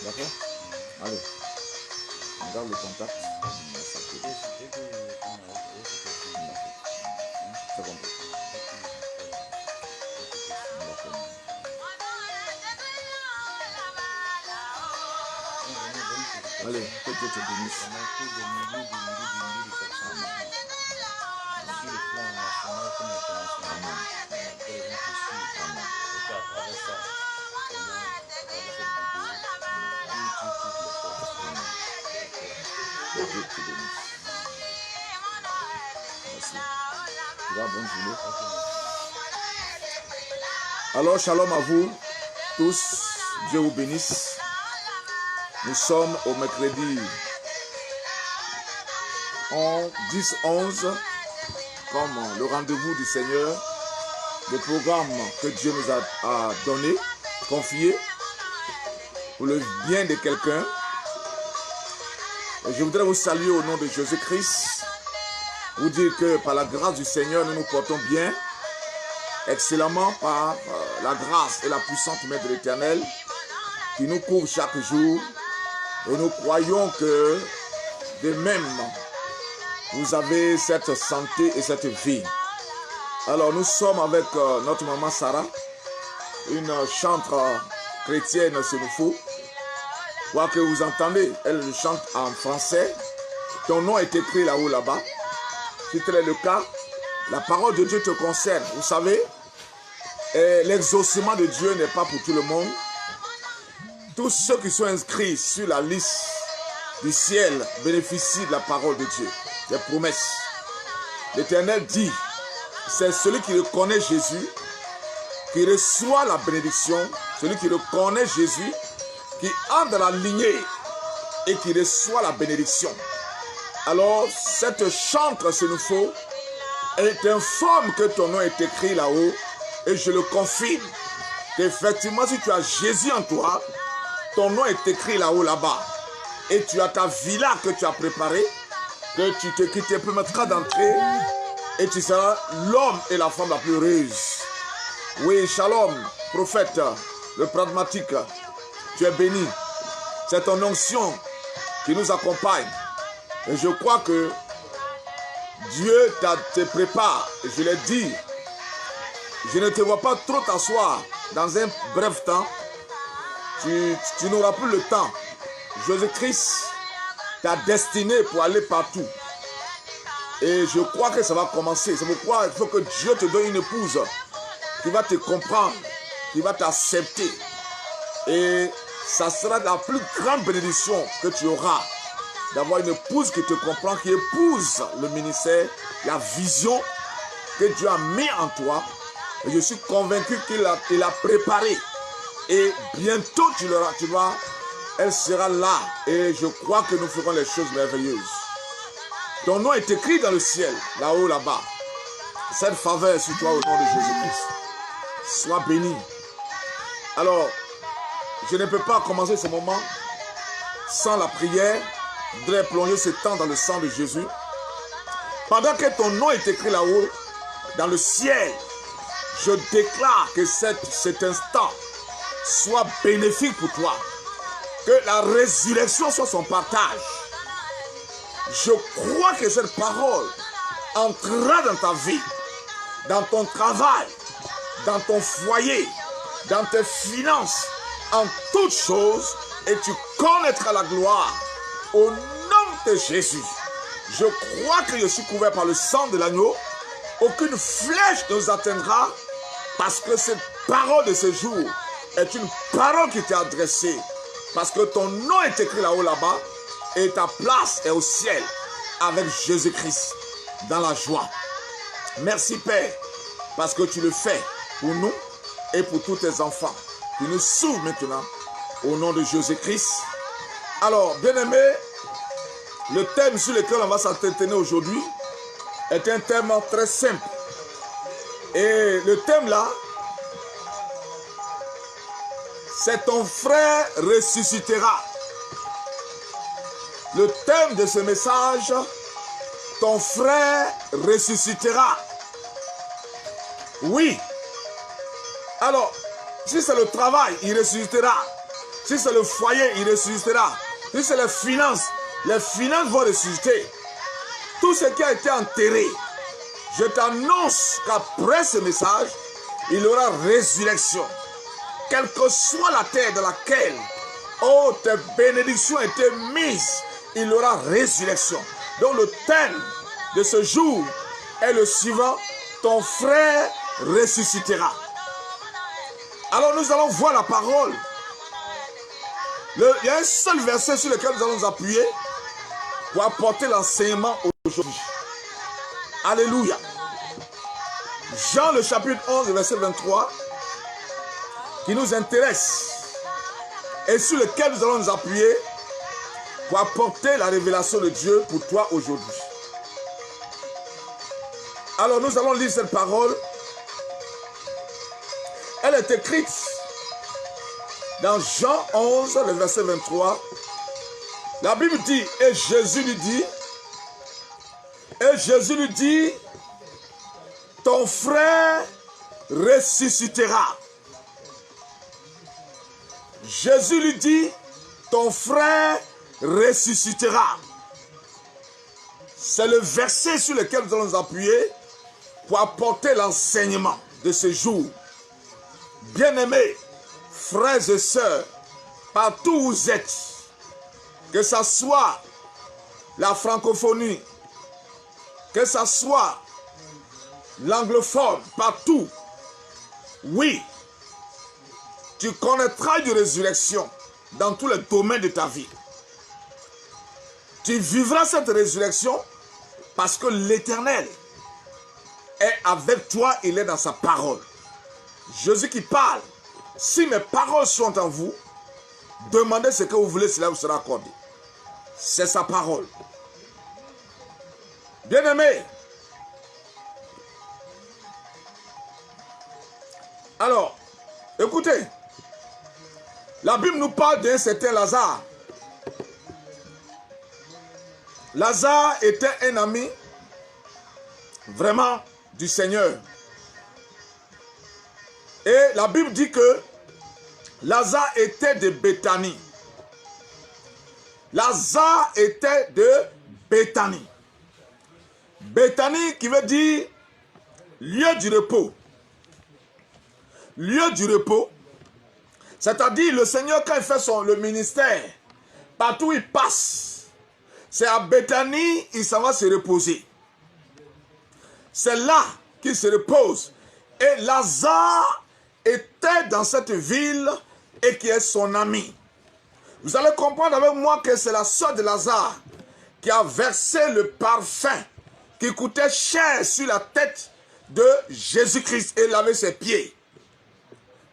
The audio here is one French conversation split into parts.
D'accord? Allez, on garde le contact. C'est bon. Allez, que Dieu te bénisse. Sur le plan national comme international. Que les gens te suivent. Et qu'à travers ça, vraiment, à travers cette vidéo, tu trouves les portes. Que Dieu te bénisse. Merci. Tu vas, bonne journée. Alors, shalom à vous tous. Dieu vous bénisse. Nous sommes au mercredi 10-11, comme le rendez-vous du Seigneur, le programme que Dieu nous a donné, confié, pour le bien de quelqu'un. Et je voudrais vous saluer au nom de Jésus-Christ, vous dire que par la grâce du Seigneur, nous nous portons bien, excellemment par la grâce et la puissante main de l'Éternel, qui nous couvre chaque jour. Et nous croyons que de même, vous avez cette santé et cette vie. Alors nous sommes avec notre maman Sarah, une chantre chrétienne s'il nous faut. Quoi que vous entendez, elle chante en français. Ton nom est écrit là-haut, là-bas. Si tel est le cas, la parole de Dieu te concerne. Vous savez, l'exaucement de Dieu n'est pas pour tout le monde. Tous ceux qui sont inscrits sur la liste du ciel bénéficient de la parole de Dieu, des promesses. L'Éternel dit, c'est celui qui reconnaît Jésus, qui reçoit la bénédiction, celui qui reconnaît Jésus, qui entre dans la lignée et qui reçoit la bénédiction. Alors, cette chantre, s'il nous faut, elle t'informe que ton nom est écrit là-haut, et je le confirme, qu'effectivement, si tu as Jésus en toi, ton nom est écrit là-haut, là-bas. Et tu as ta villa que tu as préparée, qui te permettra d'entrer. Et tu seras l'homme et la femme la plus heureuse. Oui, shalom, prophète, le pragmatique. Tu es béni. C'est ton onction qui nous accompagne. Et je crois que Dieu te prépare. Et je l'ai dit, je ne te vois pas trop t'asseoir dans un bref temps. Tu n'auras plus le temps. Jésus-Christ t'a destiné pour aller partout. Et je crois que ça va commencer. C'est pourquoi il faut que Dieu te donne une épouse qui va te comprendre, qui va t'accepter. Et ça sera la plus grande bénédiction que tu auras d'avoir une épouse qui te comprend, qui épouse le ministère, la vision que Dieu a mis en toi. Et je suis convaincu qu'il a préparé. Et bientôt, elle sera là. Et je crois que nous ferons les choses merveilleuses. Ton nom est écrit dans le ciel, là-haut, là-bas. Cette faveur sur toi au nom de Jésus-Christ. Sois béni. Alors, je ne peux pas commencer ce moment sans la prière. Je voudrais plonger ce temps dans le sang de Jésus. Pendant que ton nom est écrit là-haut, dans le ciel, je déclare que cet instant soit bénéfique pour toi. Que la résurrection soit son partage. Je crois que cette parole entrera dans ta vie, dans ton travail, dans ton foyer, dans tes finances, en toutes choses, et tu connaîtras la gloire au nom de Jésus. Je crois que je suis couvert par le sang de l'agneau. Aucune flèche ne nous atteindra parce que cette parole de ce jour est une parole qui t'est adressée. Parce que ton nom est écrit là-haut, là-bas, et ta place est au ciel avec Jésus-Christ dans la joie. Merci Père, parce que tu le fais pour nous et pour tous tes enfants. Tu nous sauves maintenant au nom de Jésus-Christ. Alors, bien-aimés, le thème sur lequel on va s'entretenir aujourd'hui est un thème très simple. Et le thème là, c'est ton frère ressuscitera. Le thème de ce message, ton frère ressuscitera. Oui. Alors, si c'est le travail, il ressuscitera. Si c'est le foyer, il ressuscitera. Si c'est les finances vont ressusciter. Tout ce qui a été enterré, je t'annonce qu'après ce message, il y aura résurrection. Quelle que soit la terre dans laquelle tes bénédictions étaient mises, il y aura résurrection. Donc le thème de ce jour est le suivant: ton frère ressuscitera. Alors nous allons voir la parole. Il y a un seul verset sur lequel nous allons nous appuyer pour apporter l'enseignement aujourd'hui. Alléluia. Jean le chapitre 11, verset 23, qui nous intéresse et sur lequel nous allons nous appuyer pour apporter la révélation de Dieu pour toi aujourd'hui. Alors nous allons lire cette parole. Elle est écrite dans Jean 11, le verset 23. La Bible dit, et Jésus lui dit, ton frère ressuscitera. Jésus lui dit, ton frère ressuscitera. C'est le verset sur lequel nous allons nous appuyer pour apporter l'enseignement de ce jour. Bien-aimés, frères et sœurs, partout où vous êtes, que ce soit la francophonie, que ce soit l'anglophone, partout, oui, tu connaîtras une résurrection dans tous les domaines de ta vie. Tu vivras cette résurrection parce que l'Éternel est avec toi, il est dans sa parole. Jésus qui parle, si mes paroles sont en vous, demandez ce que vous voulez, cela vous sera accordé. C'est sa parole. Bien-aimés, alors, écoutez, la Bible nous parle d'un certain Lazare. Lazare était un ami vraiment du Seigneur. Et la Bible dit que Lazare était de Béthanie. Lazare était de Béthanie. Béthanie qui veut dire lieu du repos. Lieu du repos. C'est-à-dire le Seigneur quand il fait le ministère, partout où il passe, c'est à Béthanie, il s'en va se reposer. C'est là qu'il se repose. Et Lazare était dans cette ville et qui est son ami. Vous allez comprendre avec moi que c'est la sœur de Lazare qui a versé le parfum qui coûtait cher sur la tête de Jésus-Christ et lavé ses pieds.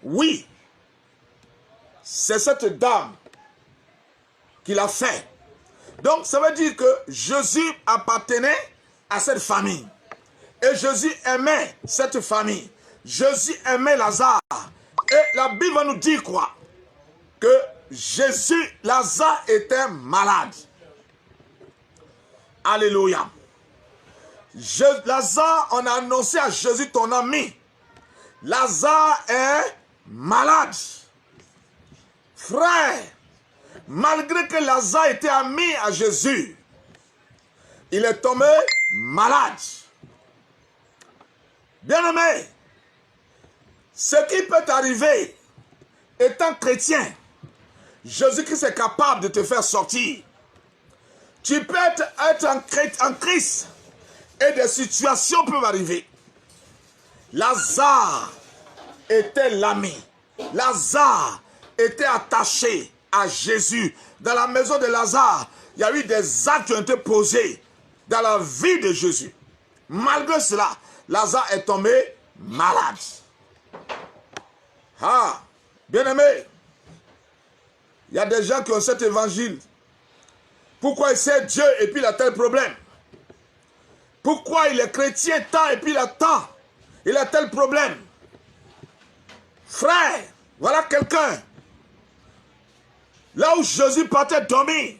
Oui, c'est cette dame qui l'a fait. Donc ça veut dire que Jésus appartenait à cette famille. Et Jésus aimait cette famille. Jésus aimait Lazare. Et la Bible va nous dire quoi? Que Lazare était malade. Alléluia. Lazare, on a annoncé à Jésus, ton ami. Lazare est malade. Frère, malgré que Lazare était ami à Jésus, il est tombé malade. Bien-aimé, ce qui peut t'arriver étant chrétien, Jésus-Christ est capable de te faire sortir. Tu peux être en Christ et des situations peuvent arriver. Lazare était l'ami. Lazare était attaché à Jésus. Dans la maison de Lazare, il y a eu des actes qui ont été posés dans la vie de Jésus. Malgré cela, Lazare est tombé malade. Ah, bien-aimé, il y a des gens qui ont cet évangile. Pourquoi il sait Dieu et puis il a tel problème? Pourquoi il est chrétien tant et puis il a tant? Il a tel problème. Frère, voilà quelqu'un. Là où Jésus partait dormir,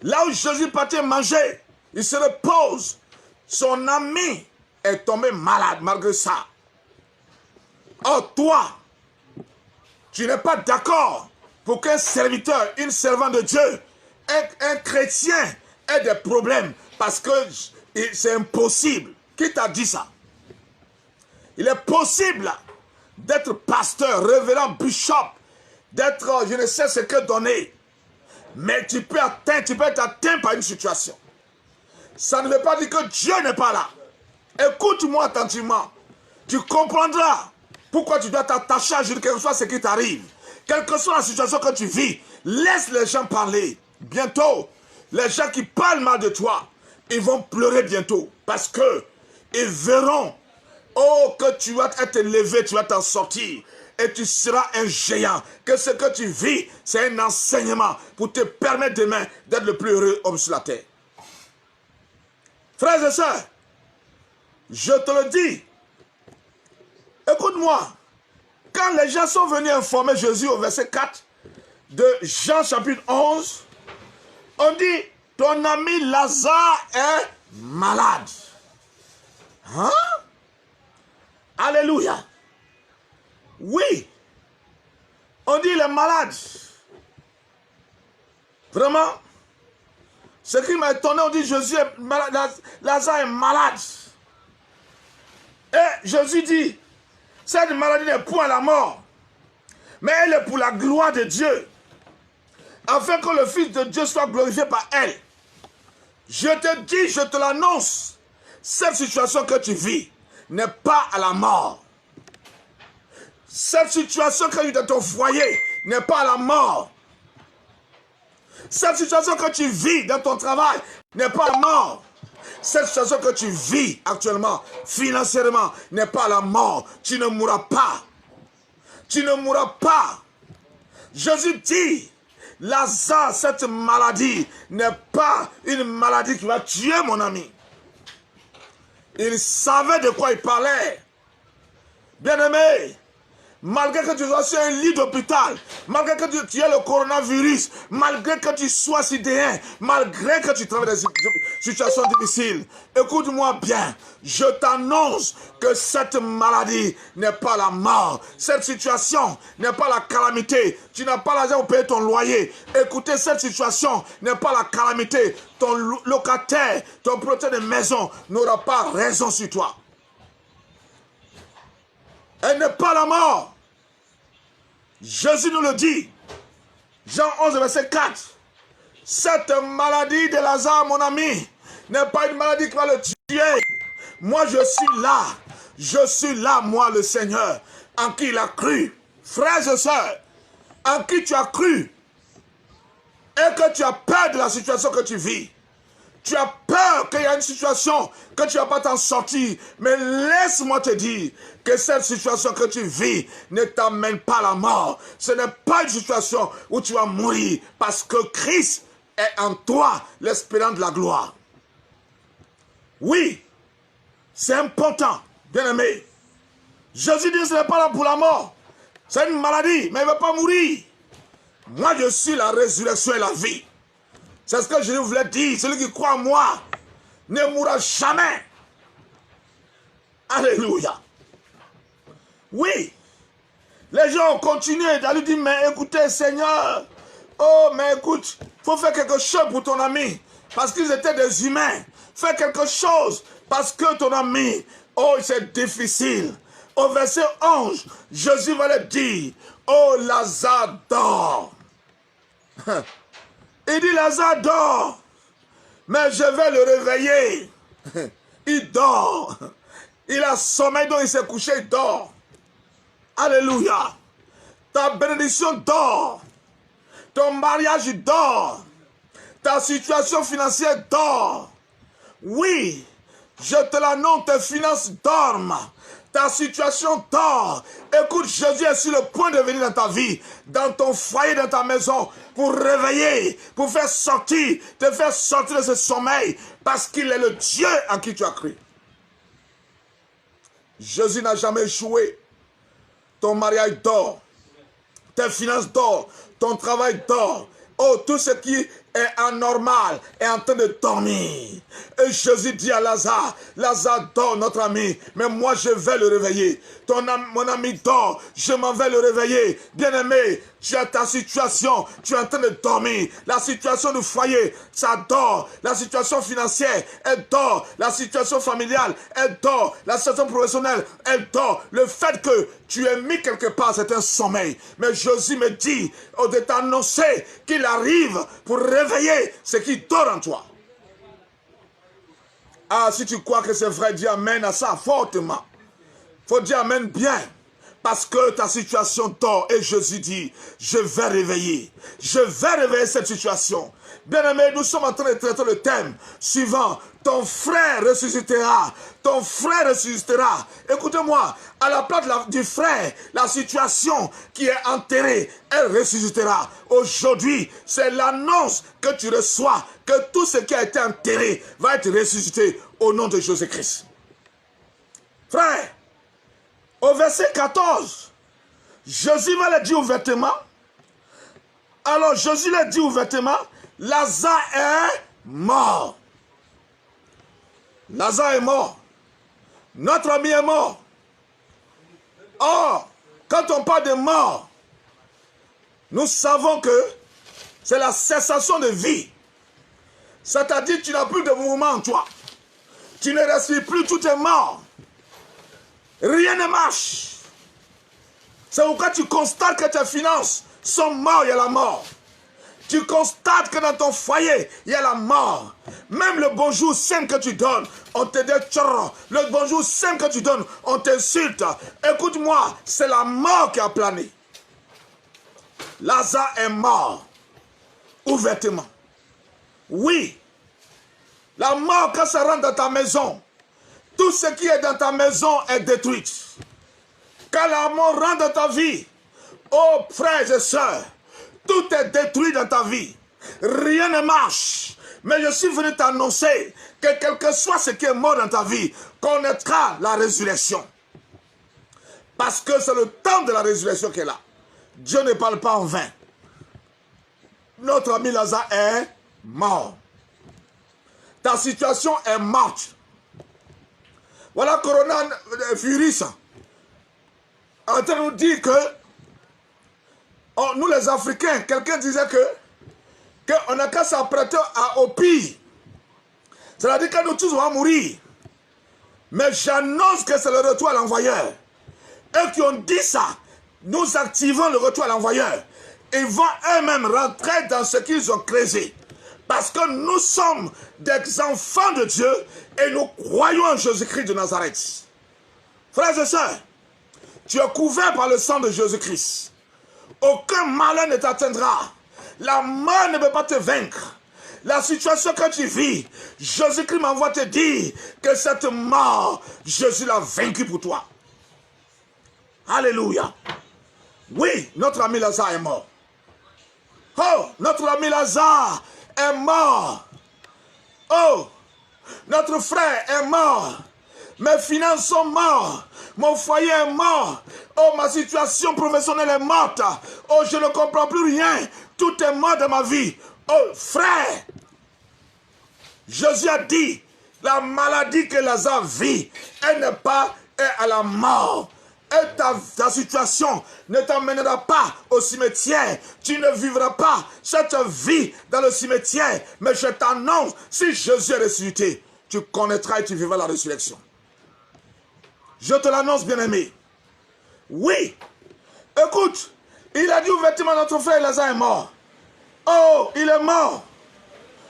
là où Jésus partait manger, il se repose. Son ami est tombé malade malgré ça. Or toi, Tu n'es pas d'accord pour qu'un serviteur, une servante de Dieu, un chrétien ait des problèmes parce que c'est impossible. Qui t'a dit ça? Il est possible d'être pasteur, révérend, bishop, d'être je ne sais ce que donner. Mais tu peux être atteint par une situation. Ça ne veut pas dire que Dieu n'est pas là. Écoute-moi attentivement. Tu comprendras pourquoi tu dois t'attacher à Dieu, quel que soit ce qui t'arrive. Quelle que soit la situation que tu vis, laisse les gens parler. Bientôt, les gens qui parlent mal de toi, ils vont pleurer bientôt. Parce que ils verront, oh, que tu vas être élevé, tu vas t'en sortir. Et tu seras un géant. Que ce que tu vis, c'est un enseignement pour te permettre demain d'être le plus heureux homme sur la terre. Frères et sœurs, je te le dis, écoute-moi, quand les gens sont venus informer Jésus au verset 4 de Jean chapitre 11, on dit, ton ami Lazare est malade. Hein? Alléluia. Oui, on dit il est malade. Vraiment, ce qui m'a étonné, on dit Jésus est malade, Lazare est malade. Et Jésus dit, cette maladie n'est point la mort, mais elle est pour la gloire de Dieu, afin que le Fils de Dieu soit glorifié par elle. Je te dis, je te l'annonce, cette situation que tu vis n'est pas à la mort. Cette situation que tu vis dans ton foyer n'est pas à la mort. Cette situation que tu vis dans ton travail n'est pas à la mort. Cette situation que tu vis actuellement, financièrement, n'est pas à la mort. Tu ne mourras pas. Tu ne mourras pas. Jésus dit, Lazare, cette maladie n'est pas une maladie qui va tuer mon ami. Il savait de quoi il parlait. Bien-aimé, malgré que tu sois sur un lit d'hôpital, malgré que tu aies le coronavirus, malgré que tu sois sidéen, malgré que tu traverses des situations difficiles, écoute-moi bien, je t'annonce que cette maladie n'est pas la mort. Cette situation n'est pas la calamité. Tu n'as pas l'argent pour payer ton loyer. Écoutez, cette situation n'est pas la calamité. Ton locataire, ton propriétaire de maison n'aura pas raison sur toi. Elle n'est pas la mort. Jésus nous le dit. Jean 11, verset 4. Cette maladie de Lazare, mon ami, n'est pas une maladie qui va le tuer. Moi, je suis là. Je suis là, moi, le Seigneur, en qui il a cru. Frères et sœurs, en qui tu as cru. Et que tu as peur de la situation que tu vis. Tu as peur qu'il y a une situation que tu ne vas pas t'en sortir. Mais laisse-moi te dire que cette situation que tu vis ne t'amène pas à la mort. Ce n'est pas une situation où tu vas mourir parce que Christ est en toi, l'espérance de la gloire. Oui, c'est important, bien-aimé. Jésus dit que ce n'est pas là pour la mort. C'est une maladie, mais il ne va pas mourir. Moi, je suis la résurrection et la vie. C'est ce que je voulais dire. Celui qui croit en moi ne mourra jamais. Alléluia. Oui. Les gens ont continué à lui dire, mais écoutez, Seigneur, oh, mais écoute, il faut faire quelque chose pour ton ami. Parce qu'ils étaient des humains. Fais quelque chose parce que ton ami, oh, c'est difficile. Au verset 11, Jésus va le dire, oh, Lazare dort. Il dit, Lazare dort, mais je vais le réveiller. Il dort. Il a sommeil, donc il s'est couché, il dort. Alléluia. Ta bénédiction dort. Ton mariage dort. Ta situation financière dort. Oui, je te l'annonce, tes finances dorment. Ta situation dort. Écoute, Jésus est sur le point de venir dans ta vie, dans ton foyer, dans ta maison, pour réveiller, pour faire sortir, te faire sortir de ce sommeil, parce qu'il est le Dieu en qui tu as cru. Jésus n'a jamais échoué. Ton mariage dort. Tes finances dorment. Ton travail dort. Oh, tout ce qui est anormal, est en train de dormir. Et Jésus dit à Lazare, Lazare dort, notre ami, mais moi je vais le réveiller. Mon ami dort, je m'en vais le réveiller. Bien-aimé, tu as ta situation, tu es en train de dormir. La situation du foyer, ça dort. La situation financière, elle dort. La situation familiale, elle dort. La situation professionnelle, elle dort. Le fait que tu es mis quelque part, c'est un sommeil. Mais Jésus me dit, de t'annoncer qu'il arrive pour réveiller ce qui dort en toi. Ah, si tu crois que c'est vrai, dis amen à ça fortement. Faut dire amen bien. Parce que ta situation dort et Jésus dit, je vais réveiller. Je vais réveiller cette situation. Bien-aimé, nous sommes en train de traiter le thème suivant. Ton frère ressuscitera. Ton frère ressuscitera. Écoutez-moi, à la place du frère, la situation qui est enterrée, elle ressuscitera. Aujourd'hui, c'est l'annonce que tu reçois, que tout ce qui a été enterré va être ressuscité au nom de Jésus-Christ. Frère, au verset 14, Jésus va le dire ouvertement. Alors Jésus le dit ouvertement, Lazare est mort. Lazare est mort. Notre ami est mort. Or, quand on parle de mort, nous savons que c'est la cessation de vie. C'est-à-dire que tu n'as plus de mouvement en toi. Tu ne respires plus, tout est mort. Rien ne marche. C'est pourquoi tu constates que tes finances sont mortes, il y a la mort. Tu constates que dans ton foyer, il y a la mort. Même le bonjour simple que tu donnes, on te dit tchor. Le bonjour simple que tu donnes, on t'insulte. Écoute-moi, c'est la mort qui a plané. Lazare est mort. Ouvertement. Oui. La mort, quand ça rentre dans ta maison, tout ce qui est dans ta maison est détruit. Quand la mort rentre dans ta vie, oh frères et sœurs, tout est détruit dans ta vie. Rien ne marche. Mais je suis venu t'annoncer que quel que soit ce qui est mort dans ta vie, connaîtra la résurrection. Parce que c'est le temps de la résurrection qui est là. Dieu ne parle pas en vain. Notre ami Lazare est mort. Ta situation est morte. Voilà coronavirus en train de nous dire que nous les Africains, quelqu'un disait qu'on n'a qu'à s'apprêter au pire. C'est-à-dire que nous tous on va mourir. Mais j'annonce que c'est le retour à l'envoyeur. Eux qui ont dit ça, nous activons le retour à l'envoyeur. Ils vont eux-mêmes rentrer dans ce qu'ils ont créé. Parce que nous sommes des enfants de Dieu et nous croyons en Jésus-Christ de Nazareth. Frères et sœurs, tu es couvert par le sang de Jésus-Christ. Aucun malheur ne t'atteindra. La mort ne peut pas te vaincre. La situation que tu vis, Jésus-Christ m'envoie te dire que cette mort, Jésus l'a vaincue pour toi. Alléluia. Oui, notre ami Lazare est mort. Oh, notre ami Lazare est mort. Oh, notre frère est mort. Mes finances sont mortes. Mon foyer est mort. Oh, ma situation professionnelle est morte. Oh, je ne comprends plus rien. Tout est mort dans ma vie. Oh, frère, Jésus a dit, la maladie que Lazare vit, elle n'est pas à la mort. Et ta situation ne t'emmènera pas au cimetière. Tu ne vivras pas cette vie dans le cimetière. Mais je t'annonce, si Jésus est ressuscité, tu connaîtras et tu vivras la résurrection. Je te l'annonce, bien-aimé. Oui. Écoute, il a dit ouvertement, notre frère Lazare est mort. Oh, il est mort.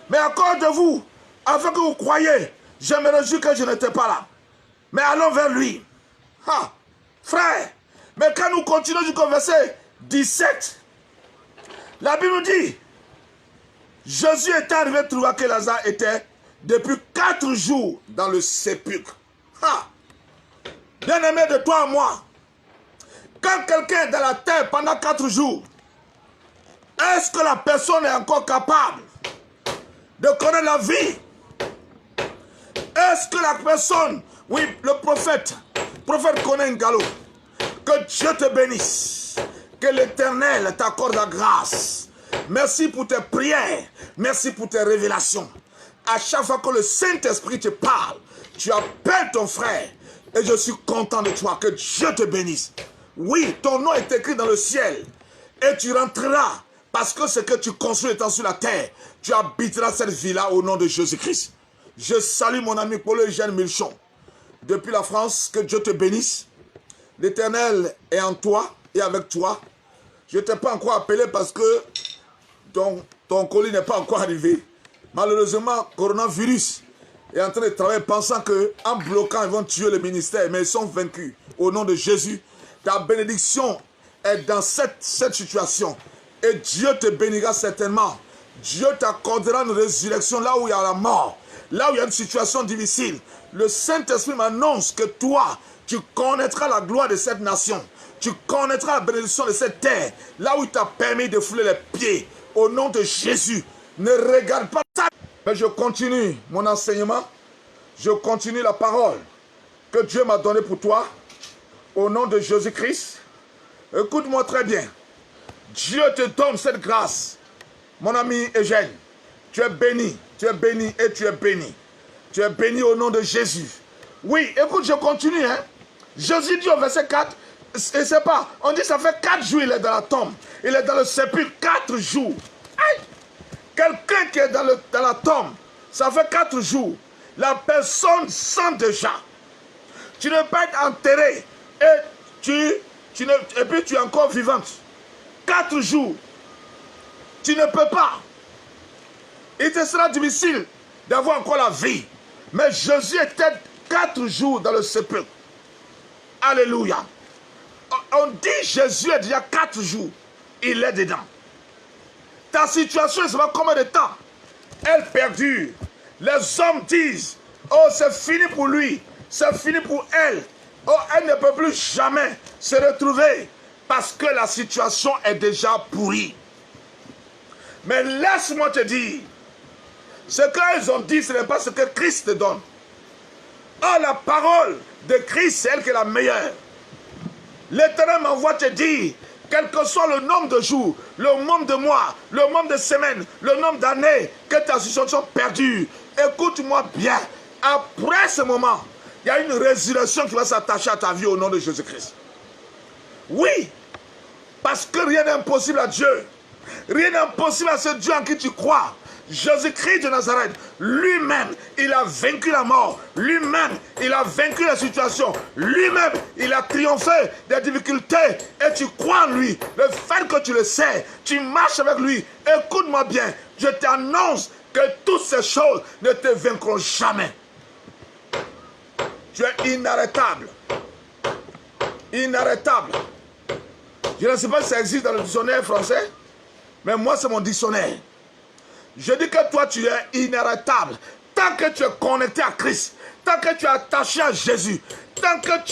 Mais à cause de vous, afin que vous croyez, je me réjouis que je n'étais pas là. Mais allons vers lui. Ha. Frère, mais quand nous continuons jusqu'au verset 17, la Bible nous dit, Jésus est arrivé trouver que Lazare était depuis 4 jours dans le sépulcre. Bien-aimé de toi et moi, quand quelqu'un est dans la terre pendant 4 jours, est-ce que la personne est encore capable de connaître la vie? Est-ce que la personne, oui, le prophète connaît un galop. Que Dieu te bénisse. Que l'Éternel t'accorde la grâce. Merci pour tes prières. Merci pour tes révélations. À chaque fois que le Saint-Esprit te parle, tu appelles ton frère. Et je suis content de toi. Que Dieu te bénisse. Oui, ton nom est écrit dans le ciel. Et tu rentreras. Parce que ce que tu construis étant sur la terre, tu habiteras cette vie-là au nom de Jésus-Christ. Je salue mon ami Paul Eugène Milchon. Depuis la France, que Dieu te bénisse. L'Éternel est en toi et avec toi. Je ne t'ai pas encore appelé parce que ton colis n'est pas encore arrivé. Malheureusement, coronavirus est en train de travailler pensant qu'en bloquant, ils vont tuer le ministère. Mais ils sont vaincus. Au nom de Jésus, ta bénédiction est dans cette situation. Et Dieu te bénira certainement. Dieu t'accordera une résurrection là où il y a la mort. Là où il y a une situation difficile. Le Saint-Esprit m'annonce que toi, tu connaîtras la gloire de cette nation. Tu connaîtras la bénédiction de cette terre. Là où il t'a permis de fouler les pieds. Au nom de Jésus. Ne regarde pas ça. Mais je continue mon enseignement. Je continue la parole que Dieu m'a donnée pour toi. Au nom de Jésus-Christ. Écoute-moi très bien. Dieu te donne cette grâce. Mon ami Eugène. Tu es béni et tu es béni. Tu es béni au nom de Jésus. Oui, écoute, je continue. Jésus dit au verset 4, et c'est pas, on dit ça fait 4 jours il est dans la tombe. Il est dans le sépulcre 4 jours. Aïe! Quelqu'un qui est dans la tombe, ça fait 4 jours. La personne sent déjà. Tu ne peux pas être enterré et puis tu es encore vivante. 4 jours. Tu ne peux pas. Il te sera difficile d'avoir encore la vie. Mais Jésus était 4 jours dans le sépulcre. Alléluia. On dit Jésus est déjà 4 jours. Il est dedans. Ta situation, ça va combien de temps? Elle perdure. Les hommes disent, oh c'est fini pour lui. C'est fini pour elle. Oh elle ne peut plus jamais se retrouver. Parce que la situation est déjà pourrie. Mais laisse-moi te dire, ce qu'ils ont dit, ce n'est pas ce que Christ te donne. Oh, la parole de Christ, c'est elle qui est la meilleure. L'Éternel m'envoie te dire, quel que soit le nombre de jours, le nombre de mois, le nombre de semaines, le nombre d'années que ta situation perdue, écoute-moi bien. Après ce moment, il y a une résurrection qui va s'attacher à ta vie au nom de Jésus-Christ. Oui, parce que rien n'est impossible à Dieu. Rien n'est impossible à ce Dieu en qui tu crois. Jésus-Christ de Nazareth, lui-même, il a vaincu la mort. Lui-même, il a vaincu la situation. Lui-même, il a triomphé des difficultés. Et tu crois en lui. Le fait que tu le sais, tu marches avec lui. Écoute-moi bien, je t'annonce que toutes ces choses ne te vaincront jamais. Tu es inarrêtable. Inarrêtable. Je ne sais pas si ça existe dans le dictionnaire français, mais moi, c'est mon dictionnaire. Je dis que toi, tu es inarrêtable. Tant que tu es connecté à Christ, tant que tu es attaché à Jésus, tant que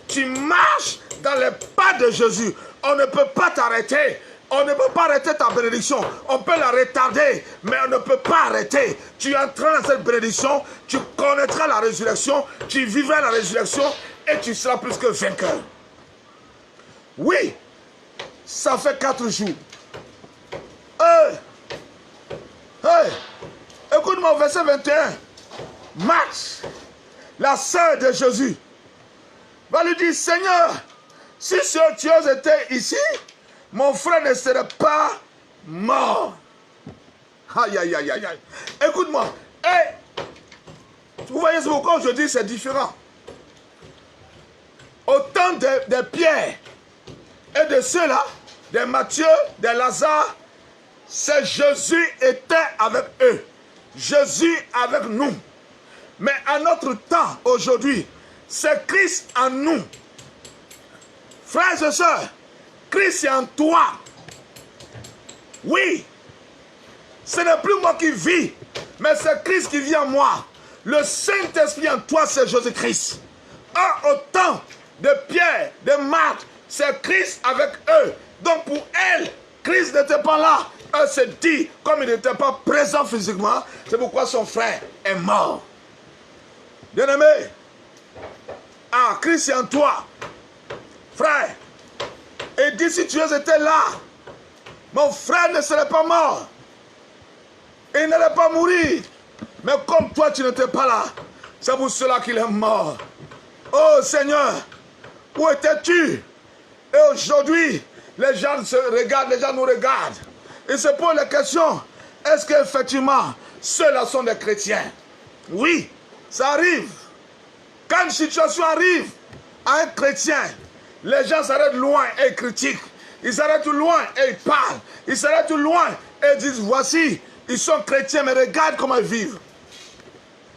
tu marches dans les pas de Jésus, on ne peut pas t'arrêter. On ne peut pas arrêter ta bénédiction. On peut la retarder, mais on ne peut pas arrêter. Tu entreras dans cette bénédiction, tu connaîtras la résurrection, tu vivras la résurrection et tu seras plus que vainqueur. Oui, ça fait 4 jours. Écoute-moi au verset 21. Marthe, la sœur de Jésus, va lui dire, Seigneur, si tu étais ici, mon frère ne serait pas mort. Aïe, aïe, aïe, aïe, aïe. Écoute-moi. Vous voyez ce pourquoi je dis c'est différent. Au temps de Pierre et de ceux-là, de Matthieu, de Lazare, c'est Jésus était avec eux. Jésus avec nous. Mais à notre temps, aujourd'hui, c'est Christ en nous. Frères et sœurs, Christ est en toi. Oui. Ce n'est plus moi qui vis, mais c'est Christ qui vit en moi. Le Saint-Esprit en toi, c'est Jésus-Christ. Au temps de Pierre, de Marthe, c'est Christ avec eux. Donc pour elle, Christ n'était pas là. Elle se dit, comme il n'était pas présent physiquement, c'est pourquoi son frère est mort. Bien-aimé, Christ est en toi. Frère, et dis si tu étais là, Mon frère ne serait pas mort. Il n'allait pas mourir. Mais comme toi, tu n'étais pas là, c'est pour cela qu'il est mort. Oh Seigneur, où étais-tu? Et aujourd'hui, les gens se regardent, les gens nous regardent. Ils se posent la question, est-ce qu'effectivement, ceux-là sont des chrétiens? Oui, ça arrive. Quand une situation arrive à un chrétien, les gens s'arrêtent loin et critiquent. Ils s'arrêtent loin et ils parlent. Ils s'arrêtent loin et disent, voici, ils sont chrétiens, mais regarde comment ils vivent.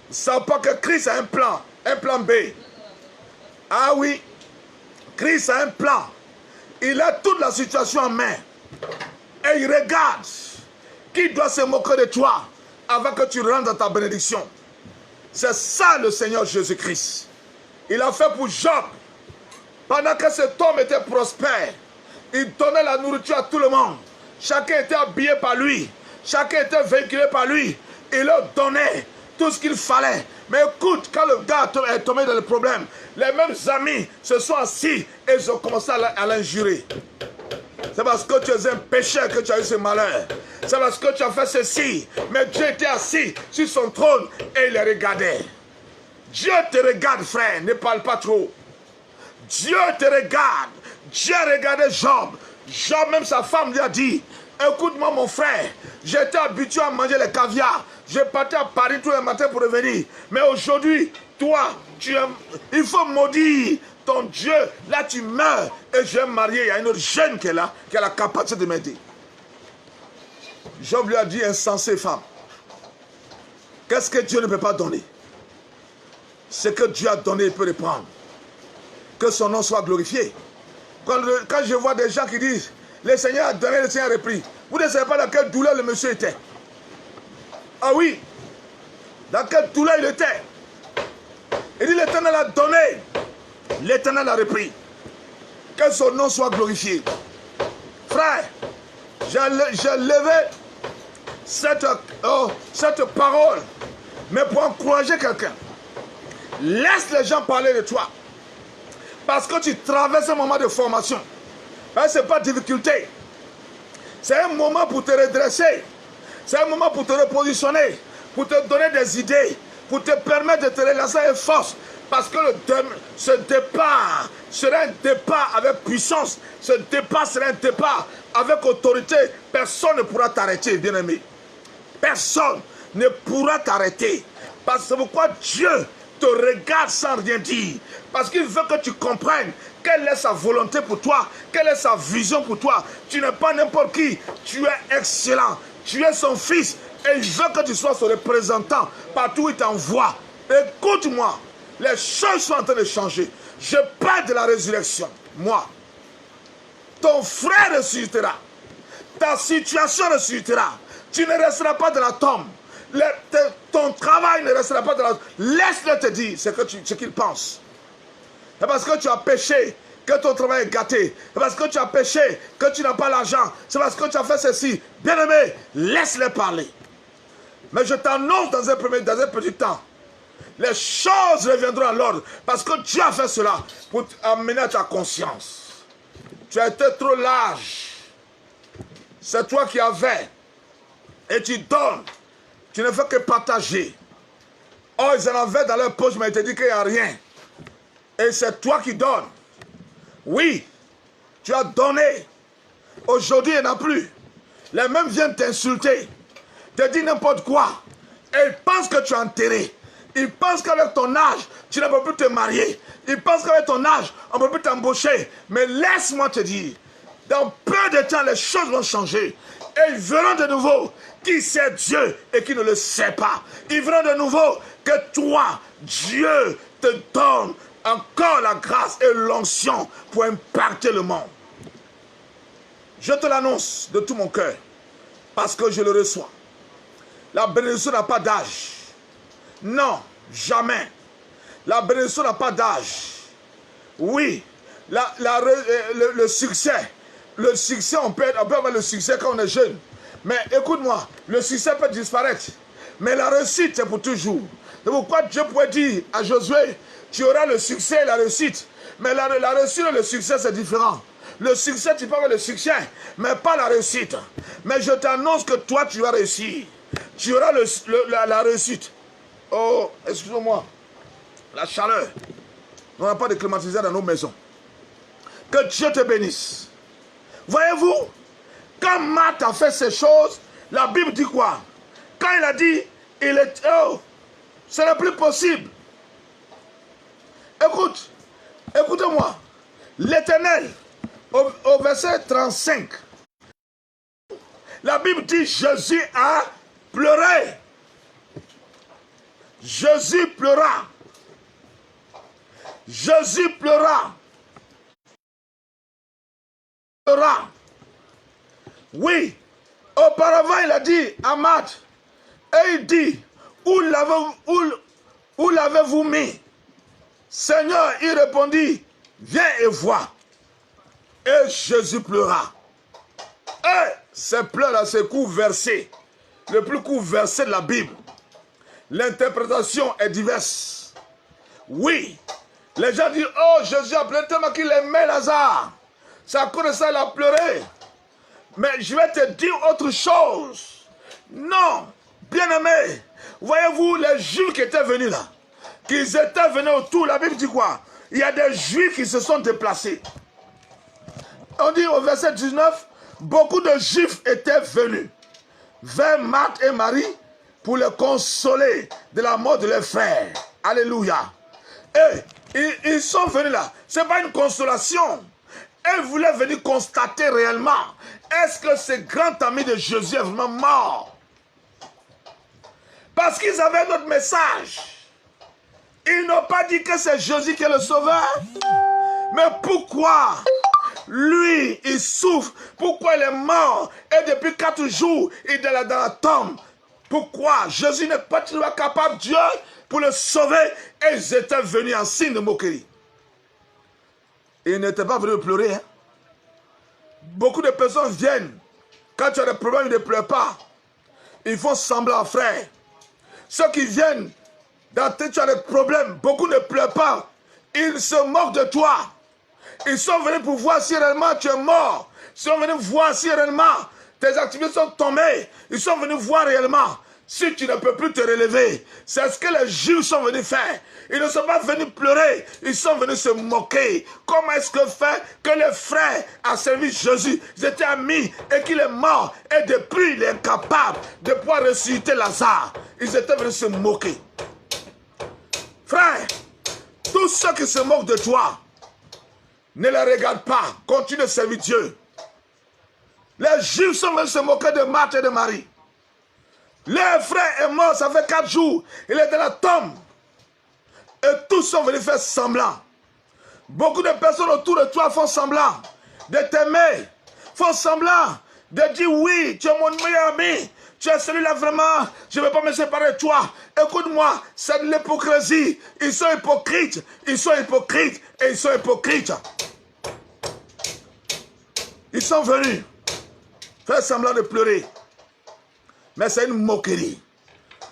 Ils ne savent pas que Christ a un plan B. Ah oui, Christ a un plan. Il a toute la situation en main. Et il regarde qui doit se moquer de toi avant que tu rentres dans ta bénédiction. C'est ça le Seigneur Jésus-Christ. Il a fait pour Job. Pendant que cet homme était prospère, il donnait la nourriture à tout le monde. Chacun était habillé par lui. Chacun était véhiculé par lui. Il leur donnait tout ce qu'il fallait. Mais écoute, quand le gars est tombé dans le problème, les mêmes amis se sont assis et ils ont commencé à l'injurer. C'est parce que tu es un pécheur que tu as eu ce malheur. C'est parce que tu as fait ceci. Mais Dieu était assis sur son trône et il les regardait. Dieu te regarde, frère, ne parle pas trop. Dieu te regarde. Dieu regardait Job. Job, même sa femme lui a dit, écoute-moi mon frère, j'étais habitué à manger les caviar. Je partais à Paris tous les matins pour revenir. Mais aujourd'hui, toi, il faut maudire ton Dieu. Là, tu meurs. Et je vais me marier. Il y a une autre jeune qui est là, qui a la capacité de m'aider. Job lui a dit, insensé femme, qu'est-ce que Dieu ne peut pas donner? Ce que Dieu a donné, il peut le prendre. Que son nom soit glorifié. Quand je vois des gens qui disent, le Seigneur a donné, le Seigneur a repris. Vous ne savez pas dans quelle douleur le monsieur était. Ah oui, dans quelle douleur il était. Il dit, l'Éternel a donné, l'Éternel a repris. Que son nom soit glorifié. Frère, j'ai levé cette parole, mais pour encourager quelqu'un. Laisse les gens parler de toi. Parce que tu traverses un moment de formation. Ce n'est pas difficulté. C'est un moment pour te redresser. C'est un moment pour te repositionner. Pour te donner des idées. Pour te permettre de te relancer avec force. Parce que ce départ sera un départ avec puissance. Ce départ sera un départ avec autorité. Personne ne pourra t'arrêter, bien-aimé. Personne ne pourra t'arrêter. Parce que pourquoi Dieu te regarde sans rien dire. Parce qu'il veut que tu comprennes quelle est sa volonté pour toi, quelle est sa vision pour toi. Tu n'es pas n'importe qui, tu es excellent, tu es son fils et il veut que tu sois son représentant partout où il t'envoie. Écoute-moi, les choses sont en train de changer. Je parle de la résurrection. Moi, ton frère ressuscitera, ta situation ressuscitera. Tu ne resteras pas dans la tombe. Ton travail ne restera pas dans la tombe. Laisse-le te dire ce qu'il pense. C'est parce que tu as péché que ton travail est gâté. C'est parce que tu as péché que tu n'as pas l'argent. C'est parce que tu as fait ceci. Bien-aimé, laisse-les parler. Mais je t'annonce dans un petit temps, les choses reviendront à l'ordre. Parce que Dieu a fait cela pour amener à ta conscience. Tu as été trop large. C'est toi qui avais. Et tu donnes. Tu ne fais que partager. Oh, ils en avaient dans leur poche, mais ils te disent qu'il n'y a rien. Et c'est toi qui donnes. Oui, tu as donné. Aujourd'hui, il n'y en a plus. Les mêmes viennent t'insulter. Te disent n'importe quoi. Et ils pensent que tu es enterré. Ils pensent qu'avec ton âge, tu ne peux plus te marier. Ils pensent qu'avec ton âge, on ne peut plus t'embaucher. Mais laisse-moi te dire, dans peu de temps, les choses vont changer. Et ils verront de nouveau qui c'est Dieu et qui ne le sait pas. Ils verront de nouveau que toi, Dieu, te donne encore la grâce et l'onction pour impacter le monde. Je te l'annonce de tout mon cœur parce que je le reçois. La bénédiction n'a pas d'âge. Non, jamais. La bénédiction n'a pas d'âge. Oui, le succès. Le succès, on peut avoir le succès quand on est jeune. Mais écoute-moi, le succès peut disparaître. Mais la réussite, c'est pour toujours. C'est pourquoi Dieu pourrait dire à Josué, tu auras le succès et la réussite. Mais la réussite et le succès, c'est différent. Le succès, tu peux avoir le succès, mais pas la réussite. Mais je t'annonce que toi, tu vas réussir. Tu auras la réussite. Oh, excusez-moi. La chaleur. On n'a pas de climatiseur dans nos maisons. Que Dieu te bénisse. Voyez-vous, quand Marthe a fait ces choses, la Bible dit quoi? Quand il a dit, ce n'est plus possible. Écoutez-moi. L'Éternel, au verset 35, la Bible dit, Jésus a pleuré. Jésus pleura. Jésus pleura. Oui, auparavant il a dit à Marthe, et il dit, où l'avez-vous mis? Seigneur, il répondit, viens et vois. Et Jésus pleura. Et ces pleurs-là, c'est court verset, le plus court verset de la Bible. L'interprétation est diverse. Oui, les gens disent, oh Jésus a pleuré tellement qu'il aimait Lazare. C'est à cause de ça qu'il a pleuré. Mais je vais te dire autre chose. Non, bien-aimé, voyez-vous les Juifs qui étaient venus là, qu'ils étaient venus autour, la Bible dit quoi? Il y a des Juifs qui se sont déplacés. On dit au verset 19, beaucoup de Juifs étaient venus vers Marthe et Marie pour les consoler de la mort de leurs frères. Alléluia. Et ils sont venus là. Ce n'est pas une consolation. Ils voulaient venir constater réellement, est-ce que ce grand ami de Jésus est vraiment mort? Parce qu'ils avaient notre message. Ils n'ont pas dit que c'est Jésus qui est le sauveur. Mais pourquoi lui, il souffre? Pourquoi il est mort? Et depuis 4 jours, il est dans la tombe. Pourquoi Jésus n'est pas toujours capable, Dieu, pour le sauver? Et ils étaient venus en signe de moquerie. Ils n'étaient pas venus pleurer. Hein? Beaucoup de personnes viennent. Quand tu as des problèmes, ils ne pleurent pas. Ils font semblant, frère. Ceux qui viennent, tu as des problèmes, beaucoup ne pleurent pas. Ils se moquent de toi. Ils sont venus pour voir si réellement tu es mort. Ils sont venus voir si réellement tes activités sont tombées. Ils sont venus voir réellement si tu ne peux plus te relever. C'est ce que les Juifs sont venus faire. Ils ne sont pas venus pleurer. Ils sont venus se moquer. Comment est-ce que fait que les frères ont servi Jésus? Ils étaient amis et qu'il est mort. Et depuis, il est incapable de pouvoir ressusciter Lazare. Ils étaient venus se moquer. Frère, tous ceux qui se moquent de toi, ne les regarde pas. Continue de servir Dieu. Les Juifs sont venus se moquer de Marthe et de Marie. Leur frère est mort, ça fait 4 jours. Il est dans la tombe. Et tous sont venus faire semblant. Beaucoup de personnes autour de toi font semblant de t'aimer. Font semblant de dire oui, tu es mon meilleur ami. Tu es celui-là vraiment, je ne vais pas me séparer de toi. Écoute-moi, c'est de l'hypocrisie. Ils sont hypocrites. Ils sont hypocrites et ils sont hypocrites. Ils sont venus faire semblant de pleurer. Mais c'est une moquerie.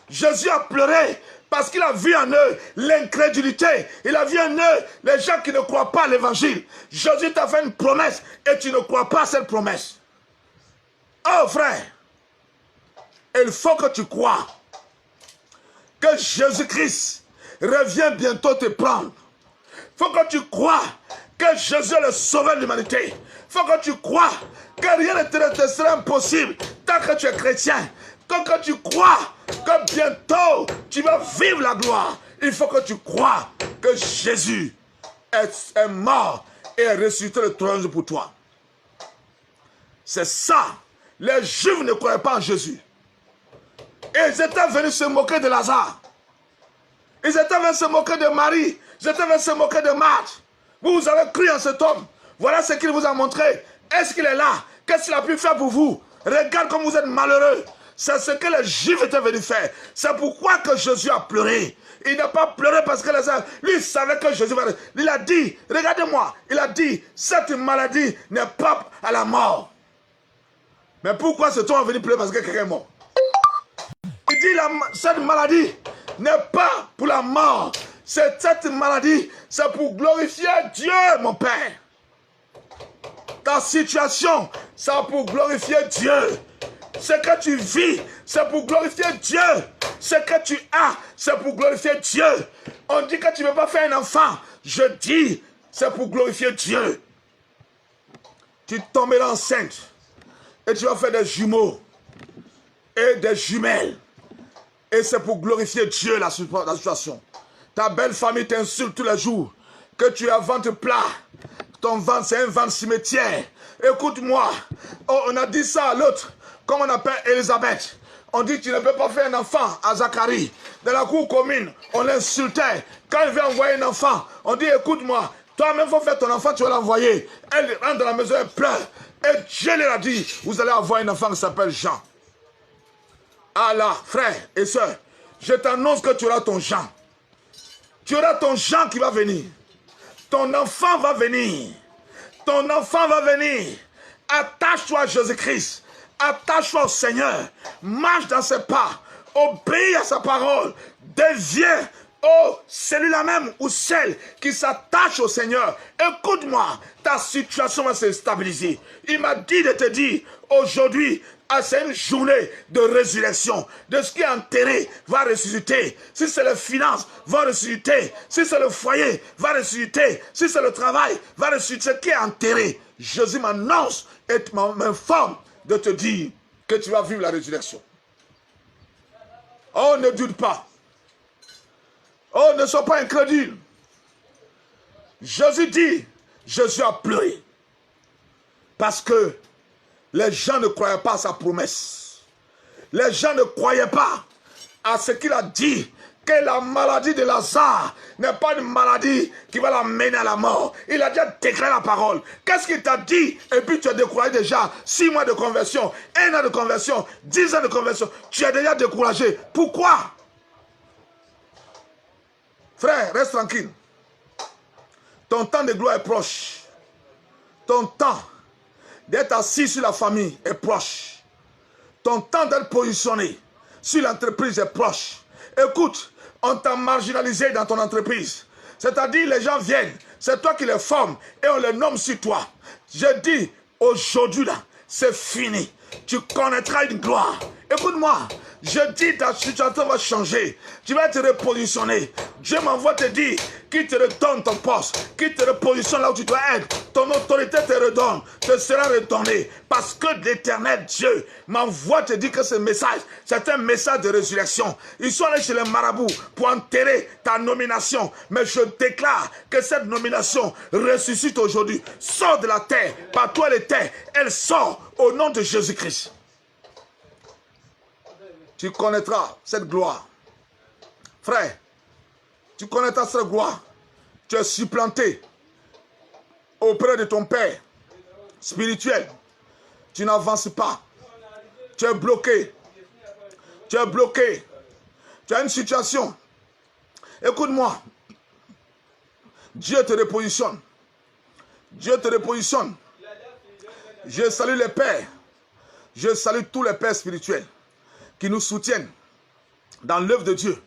Jésus a pleuré parce qu'il a vu en eux l'incrédulité. Il a vu en eux les gens qui ne croient pas à l'évangile. Jésus t'a fait une promesse et tu ne crois pas à cette promesse. Oh frère, il faut que tu crois que Jésus-Christ revient bientôt te prendre. Il faut que tu crois que Jésus est le sauveur de l'humanité. Il faut que tu crois que rien ne te sera impossible tant que tu es chrétien. Que tu crois que bientôt tu vas vivre la gloire. Il faut que tu crois que Jésus est mort et est ressuscité le 3e jour pour toi. C'est ça. Les Juifs ne croyaient pas en Jésus. Et ils étaient venus se moquer de Lazare. Ils étaient venus se moquer de Marie. Ils étaient venus se moquer de Marthe. Vous avez cru en cet homme. Voilà ce qu'il vous a montré. Est-ce qu'il est là? Qu'est-ce qu'il a pu faire pour vous? Regarde comme vous êtes malheureux. C'est ce que les Juifs étaient venus faire. C'est pourquoi que Jésus a pleuré. Il n'a pas pleuré parce que lui il savait que Jésus va... Il a dit, regardez-moi, il a dit, cette maladie n'est pas à la mort. Mais pourquoi ce temps est venu pleurer parce que quelqu'un est mort? Il dit, cette maladie n'est pas pour la mort. Cette maladie, c'est pour glorifier Dieu, mon Père. Ta situation, c'est pour glorifier Dieu. Ce que tu vis, c'est pour glorifier Dieu. Ce que tu as, c'est pour glorifier Dieu. On dit que tu ne veux pas faire un enfant. Je dis, c'est pour glorifier Dieu. Tu tomberas enceinte et tu vas faire des jumeaux et des jumelles. Et c'est pour glorifier Dieu la situation. Ta belle famille t'insulte tous les jours. Que tu as ventre plat. Ton ventre, c'est un ventre cimetière. Écoute-moi. Oh, on a dit ça à l'autre. Comme on appelle Elisabeth. On dit que tu ne peux pas faire un enfant à Zacharie. Dans la cour commune, on l'insultait. Quand il veut envoyer un enfant, on dit écoute-moi. Toi-même, il faut faire ton enfant, tu vas l'envoyer. Elle rentre dans la maison, elle pleure. Et Dieu lui a dit, vous allez avoir un enfant qui s'appelle Jean. Allah, frère et soeur, je t'annonce que tu auras ton Jean. Tu auras ton Jean qui va venir. Ton enfant va venir. Ton enfant va venir. Attache-toi à Jésus-Christ. Attache-toi au Seigneur. Marche dans ses pas. Obéis à sa parole. Deviens celui-là même ou celle qui s'attache au Seigneur. Écoute-moi, ta situation va se stabiliser. Il m'a dit de te dire, aujourd'hui, c'est une journée de résurrection. De ce qui est enterré va ressusciter. Si c'est les finances, va ressusciter. Si c'est le foyer, va ressusciter. Si c'est le travail, va ressusciter. Ce qui est enterré, Jésus m'annonce et m'informe de te dire que tu vas vivre la résurrection. Oh, ne doute pas. Oh, ne sois pas incrédule. Jésus dit, Jésus a pleuré. Parce que les gens ne croyaient pas à sa promesse. Les gens ne croyaient pas à ce qu'il a dit. Que la maladie de Lazare n'est pas une maladie qui va l'amener à la mort. Il a déjà déclaré la parole. Qu'est-ce qu'il t'a dit? Et puis tu as découragé déjà 6 mois de conversion, 1 an de conversion, 10 ans de conversion. Tu as déjà découragé. Pourquoi? Frère, reste tranquille. Ton temps de gloire est proche. Ton temps d'être assis sur la famille est proche. Ton temps d'être positionné sur l'entreprise est proche. Écoute, on t'a marginalisé dans ton entreprise. C'est-à-dire, les gens viennent, c'est toi qui les formes et on les nomme sur toi. Je dis, aujourd'hui là, c'est fini. Tu connaîtras une gloire. Écoute-moi, je dis ta situation va changer. Tu vas être repositionné. Dieu m'envoie te dire qu'il te redonne ton poste, qu'il te repositionne là où tu dois être. Ton autorité te redonne, te sera redonnée. Parce que l'Éternel Dieu m'envoie te dire que ce message, c'est un message de résurrection. Ils sont allés chez les marabouts pour enterrer ta nomination. Mais je déclare que cette nomination ressuscite aujourd'hui. Sors de la terre, par toi elle était, elle sort au nom de Jésus-Christ. Tu connaîtras cette gloire. Frère, tu connaîtras cette gloire. Tu es supplanté auprès de ton Père spirituel. Tu n'avances pas. Tu es bloqué. Tu es bloqué. Tu as une situation. Écoute-moi. Dieu te repositionne. Dieu te repositionne. Je salue les pères. Je salue tous les pères spirituels qui nous soutiennent dans l'œuvre de Dieu.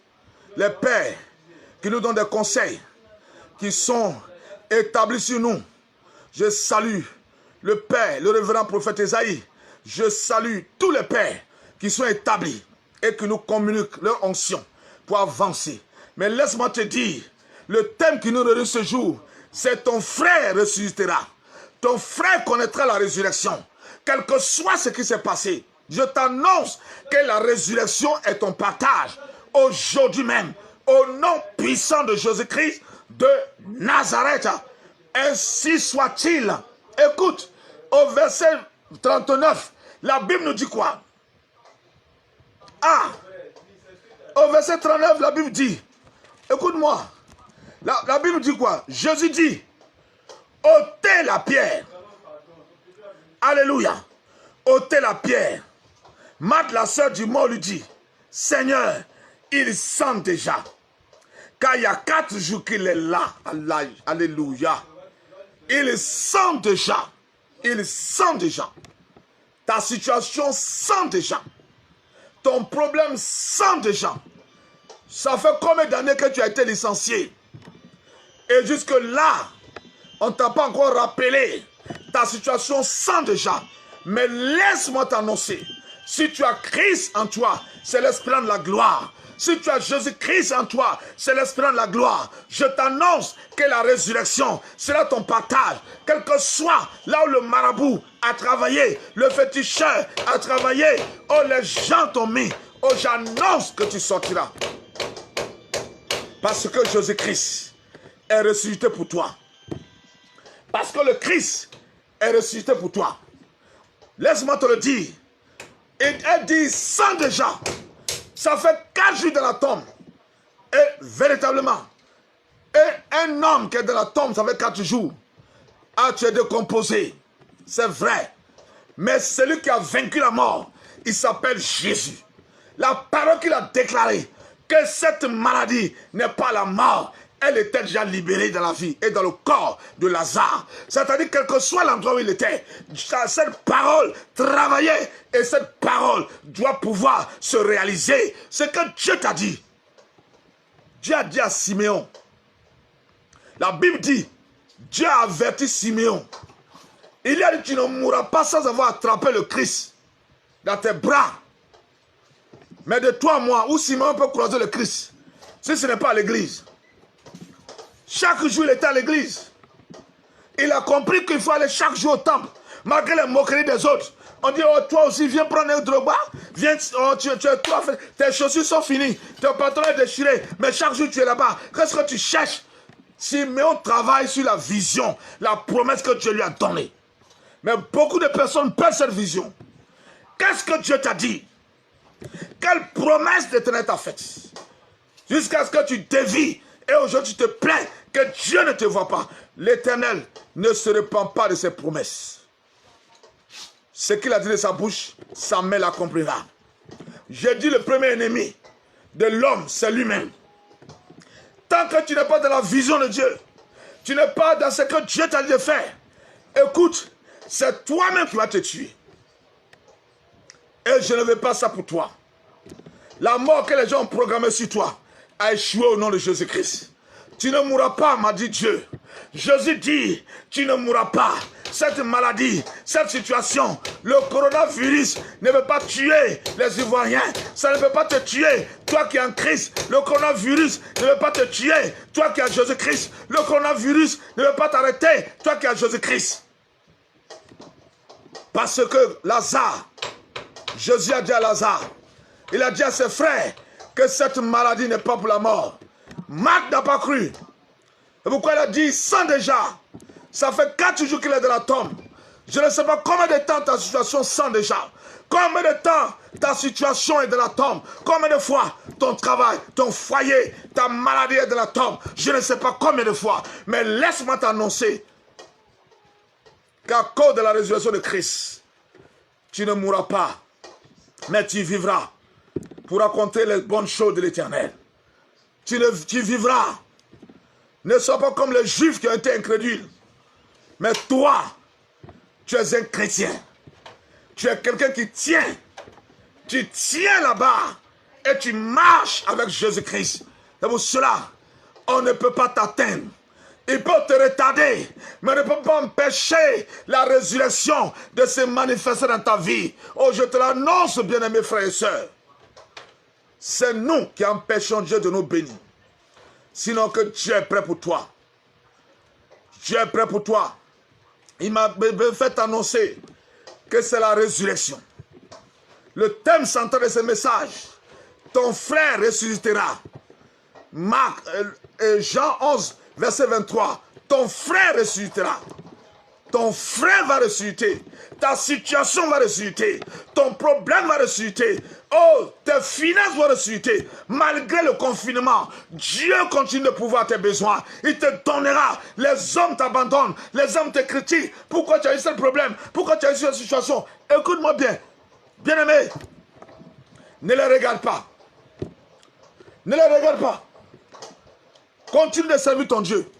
Les pères qui nous donnent des conseils, qui sont établis sur nous. Je salue le Père, le révérend prophète Esaïe. Je salue tous les pères qui sont établis et qui nous communiquent leur onction pour avancer. Mais laisse-moi te dire, le thème qui nous réunit ce jour, c'est ton frère ressuscitera. Ton frère connaîtra la résurrection. Quel que soit ce qui s'est passé, je t'annonce que la résurrection est ton partage. Aujourd'hui même, au nom puissant de Jésus-Christ de Nazareth, ainsi soit-il. Écoute, au verset 39, la Bible nous dit quoi? Au verset 39, la Bible dit, écoute-moi, la Bible dit quoi? Jésus dit, ôtez la pierre. Alléluia. Ôtez la pierre. Marthe, la sœur du mort, lui dit, Seigneur, il sent déjà. Car il y a 4 jours qu'il est là. Alléluia. Il sent déjà. Il sent déjà. Ta situation sent déjà. Ton problème sent déjà. Ça fait combien d'années que tu as été licencié? Et jusque là, on ne t'a pas encore rappelé ta situation sent déjà. Mais laisse-moi t'annoncer, si tu as Christ en toi, c'est l'espérance de la gloire. Si tu as Jésus-Christ en toi, c'est l'espérance de la gloire. Je t'annonce que la résurrection sera ton partage. Quel que soit là où le marabout a travaillé, le féticheur a travaillé, oh les gens t'ont mis, oh j'annonce que tu sortiras. Parce que Jésus-Christ est ressuscité pour toi. Parce que le Christ est ressuscité pour toi. Laisse-moi te le dire. Il dit sans déjà. Ça fait 4 jours dans la tombe. Et véritablement, un homme qui est dans la tombe, ça fait 4 jours. Ah, tu es décomposé. C'est vrai. Mais celui qui a vaincu la mort, il s'appelle Jésus. La parole qu'il a déclarée, que cette maladie n'est pas la mort. Elle était déjà libérée dans la vie et dans le corps de Lazare. C'est-à-dire, quel que soit l'endroit où il était, cette parole travaillait et cette parole doit pouvoir se réaliser. Ce que Dieu t'a dit. Dieu a dit à Siméon. La Bible dit, Dieu a averti Siméon. Il a dit, tu ne mourras pas sans avoir attrapé le Christ dans tes bras. Mais de toi, moi, où Siméon peut croiser le Christ, si ce n'est pas à l'église. Chaque jour, il était à l'église. Il a compris qu'il faut aller chaque jour au temple, malgré les moqueries des autres. On dit, oh, toi aussi, viens prendre un droga. Viens, oh, tes chaussures sont finies, ton pantalon est déchiré, mais chaque jour, tu es là-bas. Qu'est-ce que tu cherches? Siméon travaille sur la vision, la promesse que Dieu lui a donnée. Mais beaucoup de personnes perdent cette vision. Qu'est-ce que Dieu t'a dit? Quelle promesse d'éternel t'a faite? Jusqu'à ce que tu dévies. Et aujourd'hui, tu te plains que Dieu ne te voit pas. L'Éternel ne se repent pas de ses promesses. Ce qu'il a dit de sa bouche, sa main l'accomplira. J'ai dit, le premier ennemi de l'homme, c'est lui-même. Tant que tu n'es pas dans la vision de Dieu, tu n'es pas dans ce que Dieu t'a dit de faire, écoute, c'est toi-même qui vas te tuer. Et je ne veux pas ça pour toi. La mort que les gens ont programmée sur toi a échoué au nom de Jésus-Christ. Tu ne mourras pas, m'a dit Dieu. Jésus dit, tu ne mourras pas. Cette maladie, cette situation, le coronavirus ne veut pas tuer les Ivoiriens. Ça ne peut pas te tuer. Toi qui es en Christ, le coronavirus ne veut pas te tuer. Toi qui as Jésus-Christ, le coronavirus ne veut pas t'arrêter. Toi qui as Jésus-Christ. Parce que Lazare, Jésus a dit à Lazare, il a dit à ses frères que cette maladie n'est pas pour la mort. Marc n'a pas cru. Et pourquoi il a dit, sans déjà, ça fait 4 jours qu'il est dans la tombe. Je ne sais pas combien de temps ta situation sent déjà. Combien de temps ta situation est dans la tombe. Combien de fois ton travail, ton foyer, ta maladie est dans la tombe. Je ne sais pas combien de fois. Mais laisse-moi t'annoncer qu'à cause de la résurrection de Christ, tu ne mourras pas, mais tu vivras pour raconter les bonnes choses de l'Éternel. Tu vivras. Ne sois pas comme les Juifs qui ont été incrédules. Mais toi, tu es un chrétien. Tu es quelqu'un qui tient. Tu tiens là-bas et tu marches avec Jésus-Christ. C'est pour cela, on ne peut pas t'atteindre. Il peut te retarder, mais ne peut pas empêcher la résurrection de se manifester dans ta vie. Oh, je te l'annonce, bien-aimés frères et sœurs. C'est nous qui empêchons Dieu de nous bénir. Sinon que Dieu est prêt pour toi. Dieu est prêt pour toi. Il m'a fait annoncer que c'est la résurrection. Le thème central de ce message, ton frère ressuscitera. Jean 11, verset 23. Ton frère ressuscitera. Ton frère va ressusciter. Ta situation va ressusciter. Ton problème va ressusciter. Oh, tes finances vont ressusciter. Malgré le confinement, Dieu continue de pouvoir tes besoins. Il te donnera. Les hommes t'abandonnent. Les hommes te critiquent. Pourquoi tu as eu ce problème? Pourquoi tu as eu cette situation? Écoute-moi bien. Bien-aimé, ne les regarde pas. Ne les regarde pas. Continue de servir ton Dieu.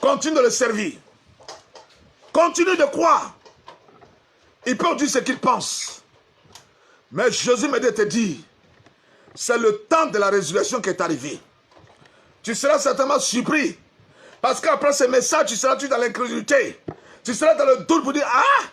Continue de le servir. Continue de croire. Il peut dire ce qu'il pense. Mais Jésus m'a dit de te dire, c'est le temps de la résurrection qui est arrivé. Tu seras certainement surpris. Parce qu'après ce message, tu seras dans l'incrédulité. Tu seras dans le doute pour dire, ah,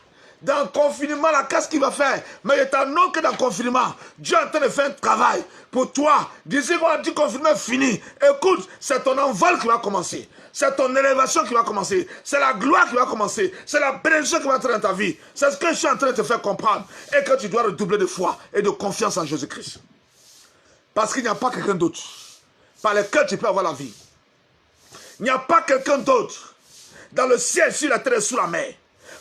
dans le confinement, là, qu'est-ce qu'il va faire? Mais il t'annonce que dans le confinement, Dieu est en train de faire un travail pour toi. D'ici qu'on a dit confinement est fini. Écoute, c'est ton envol qui va commencer. C'est ton élévation qui va commencer. C'est la gloire qui va commencer. C'est la bénédiction qui va entrer dans ta vie. C'est ce que je suis en train de te faire comprendre. Et que tu dois redoubler de foi et de confiance en Jésus-Christ. Parce qu'il n'y a pas quelqu'un d'autre par lequel tu peux avoir la vie. Il n'y a pas quelqu'un d'autre dans le ciel, sur la terre et sous la mer,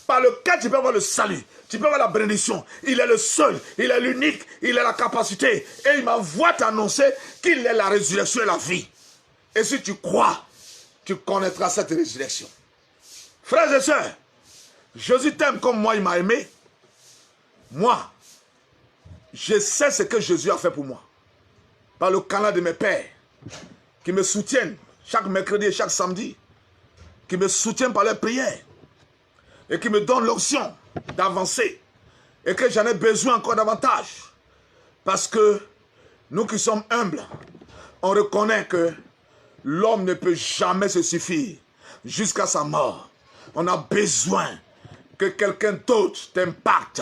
par lequel tu peux avoir le salut, tu peux avoir la bénédiction. Il est le seul, il est l'unique, il a la capacité. Et il m'envoie t'annoncer qu'il est la résurrection et la vie. Et si tu crois, tu connaîtras cette résurrection. Frères et sœurs, Jésus t'aime comme moi, il m'a aimé. Moi, je sais ce que Jésus a fait pour moi. Par le canal de mes pères, qui me soutiennent chaque mercredi et chaque samedi, qui me soutiennent par les prières, et qui me donnent l'option d'avancer, et que j'en ai besoin encore davantage. Parce que nous qui sommes humbles, on reconnaît que l'homme ne peut jamais se suffire jusqu'à sa mort. On a besoin que quelqu'un d'autre t'impacte.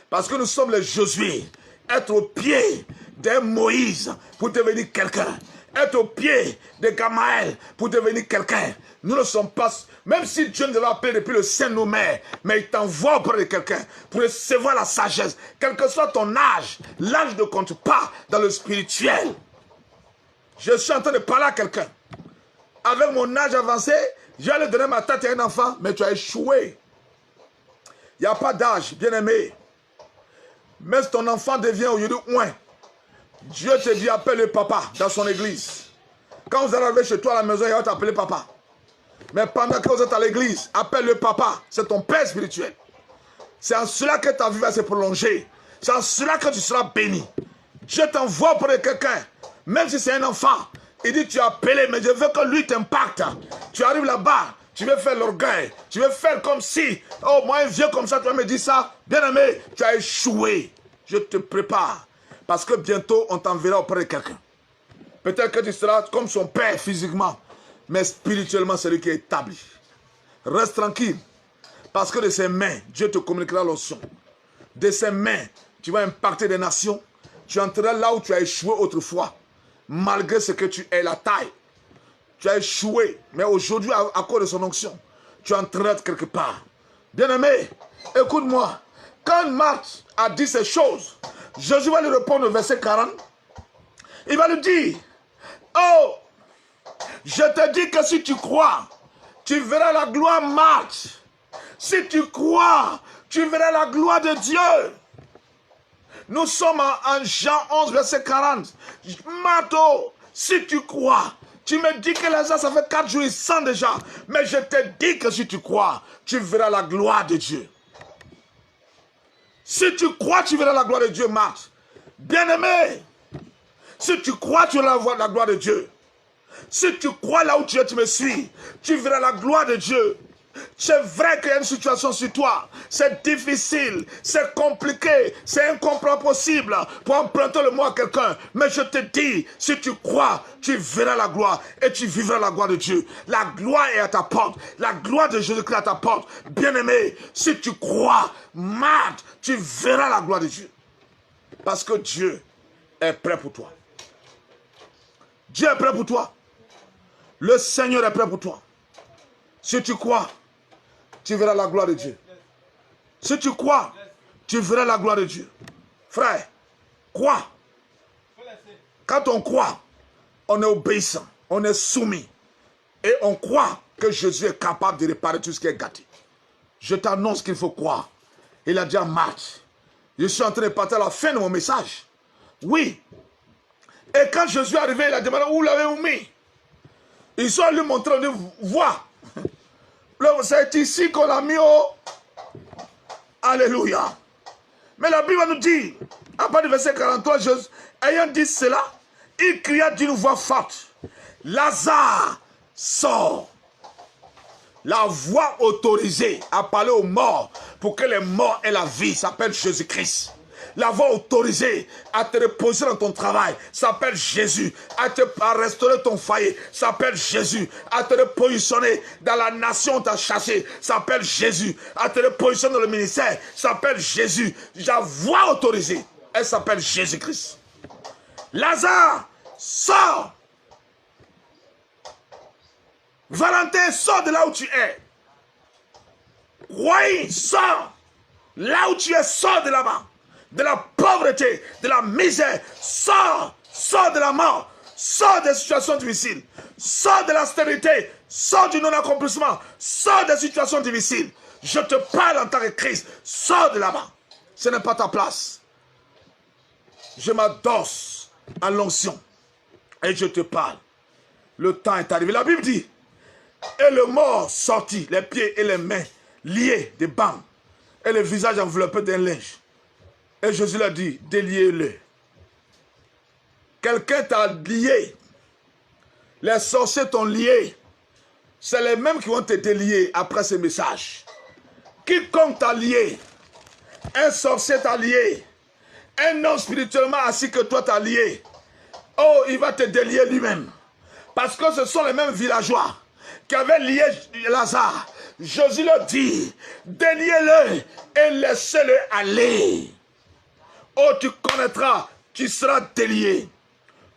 Parce que nous sommes les Josué. Être au pied d'un Moïse pour devenir quelqu'un. Être au pied de Gamaël pour devenir quelqu'un. Nous ne sommes pas... Même si Dieu nous l'a appelé depuis le sein de nos mères, mais il t'envoie auprès de quelqu'un pour recevoir la sagesse. Quel que soit ton âge, l'âge ne compte pas dans le spirituel. Je suis en train de parler à quelqu'un. Avec mon âge avancé, j'allais donner ma tête à un enfant, mais tu as échoué. Il n'y a pas d'âge, bien-aimé. Mais si ton enfant devient aujourd'hui ouin, Dieu te dit appelle le papa dans son église. Quand vous arrivez chez toi à la maison, il va t'appeler papa. Mais pendant que vous êtes à l'église, appelle le papa. C'est ton père spirituel. C'est en cela que ta vie va se prolonger. C'est en cela que tu seras béni. Dieu t'envoie pour quelqu'un, même si c'est un enfant. Il dit tu es appelé, mais je veux que lui t'impacte. Tu arrives là-bas, tu veux faire l'orgueil. Tu veux faire comme si, oh moi un vieux comme ça, tu vas me dire ça. Bien-aimé, tu as échoué. Je te prépare. Parce que bientôt, on t'enverra auprès de quelqu'un. Peut-être que tu seras comme son père physiquement, mais spirituellement, c'est lui qui est établi. Reste tranquille. Parce que de ses mains, Dieu te communiquera l'onction. De ses mains, tu vas impacter des nations. Tu entreras là où tu as échoué autrefois. Malgré ce que tu es, la taille. Tu as échoué. Mais aujourd'hui, à cause de son onction, tu entreras quelque part. Bien-aimé, écoute-moi. Quand Marthe a dit ces choses, Jésus va lui répondre au verset 40. Il va lui dire, oh, je te dis que si tu crois, tu verras la gloire, Marthe. Si tu crois, tu verras la gloire de Dieu. Nous sommes en Jean 11, verset 40. Marthe, si tu crois, tu me dis que Lazare, ça fait 4 jours, il sent déjà. Mais je te dis que si tu crois, tu verras la gloire de Dieu. Si tu crois, tu verras la gloire de Dieu, Marthe. Bien-aimé, si tu crois, tu verras la gloire de Dieu. Si tu crois là où tu es, tu me suis, tu verras la gloire de Dieu. C'est vrai qu'il y a une situation sur toi. C'est difficile, c'est compliqué, c'est incompréhensible pour emprunter le mot à quelqu'un. Mais je te dis, si tu crois, tu verras la gloire et tu vivras la gloire de Dieu. La gloire est à ta porte. La gloire de Jésus-Christ est à ta porte. Bien-aimé, si tu crois, Marthe, tu verras la gloire de Dieu. Parce que Dieu est prêt pour toi. Dieu est prêt pour toi. Le Seigneur est prêt pour toi. Si tu crois, tu verras la gloire de Dieu. Si tu crois, tu verras la gloire de Dieu. Frère, crois. Quand on croit, on est obéissant, on est soumis. Et on croit que Jésus est capable de réparer tout ce qui est gâté. Je t'annonce qu'il faut croire. Il a dit à Marthe, je suis en train de partir à la fin de mon message. Oui. Et quand Jésus est arrivé, il a demandé où l'avez-vous mis? Ils sont lui montrant, de voir. C'est ici qu'on l'a mis au... Alléluia. Mais la Bible nous dit, à partir du verset 43, Jésus, ayant dit cela, il cria d'une voix forte, Lazare, sort. La voix autorisée à parler aux morts pour que les morts aient la vie s'appelle Jésus-Christ. l'avoir autorisé à te reposer dans ton travail, s'appelle Jésus. À restaurer ton foyer, s'appelle Jésus. À te repositionner dans la nation où t'as chassé, s'appelle Jésus. À te repositionner dans le ministère, s'appelle Jésus. La voix autorisée, elle s'appelle Jésus-Christ. Lazare, sors. Valentin, sors de là où tu es. Roy, sors. Là où tu es, sors de là-bas. De la pauvreté, de la misère. Sors de la mort. Sors des situations difficiles. Sors de l'austérité. Sors du non-accomplissement. Sors des situations difficiles. Je te parle en tant que Christ. Sors de là-bas. Ce n'est pas ta place. Je m'adosse à l'onction. Et je te parle. Le temps est arrivé. La Bible dit, et le mort sortit, les pieds et les mains liés des bandes, et le visage enveloppé d'un linge. Et Jésus leur dit, déliez-le. Quelqu'un t'a lié. Les sorciers t'ont lié. C'est les mêmes qui vont te délier après ce message. Quiconque t'a lié, un sorcier t'a lié, un homme spirituellement assis que toi t'a lié, oh, il va te délier lui-même. Parce que ce sont les mêmes villageois qui avaient lié Lazare. Jésus leur dit, déliez-le et laissez-le aller. Oh, tu connaîtras, tu seras délié.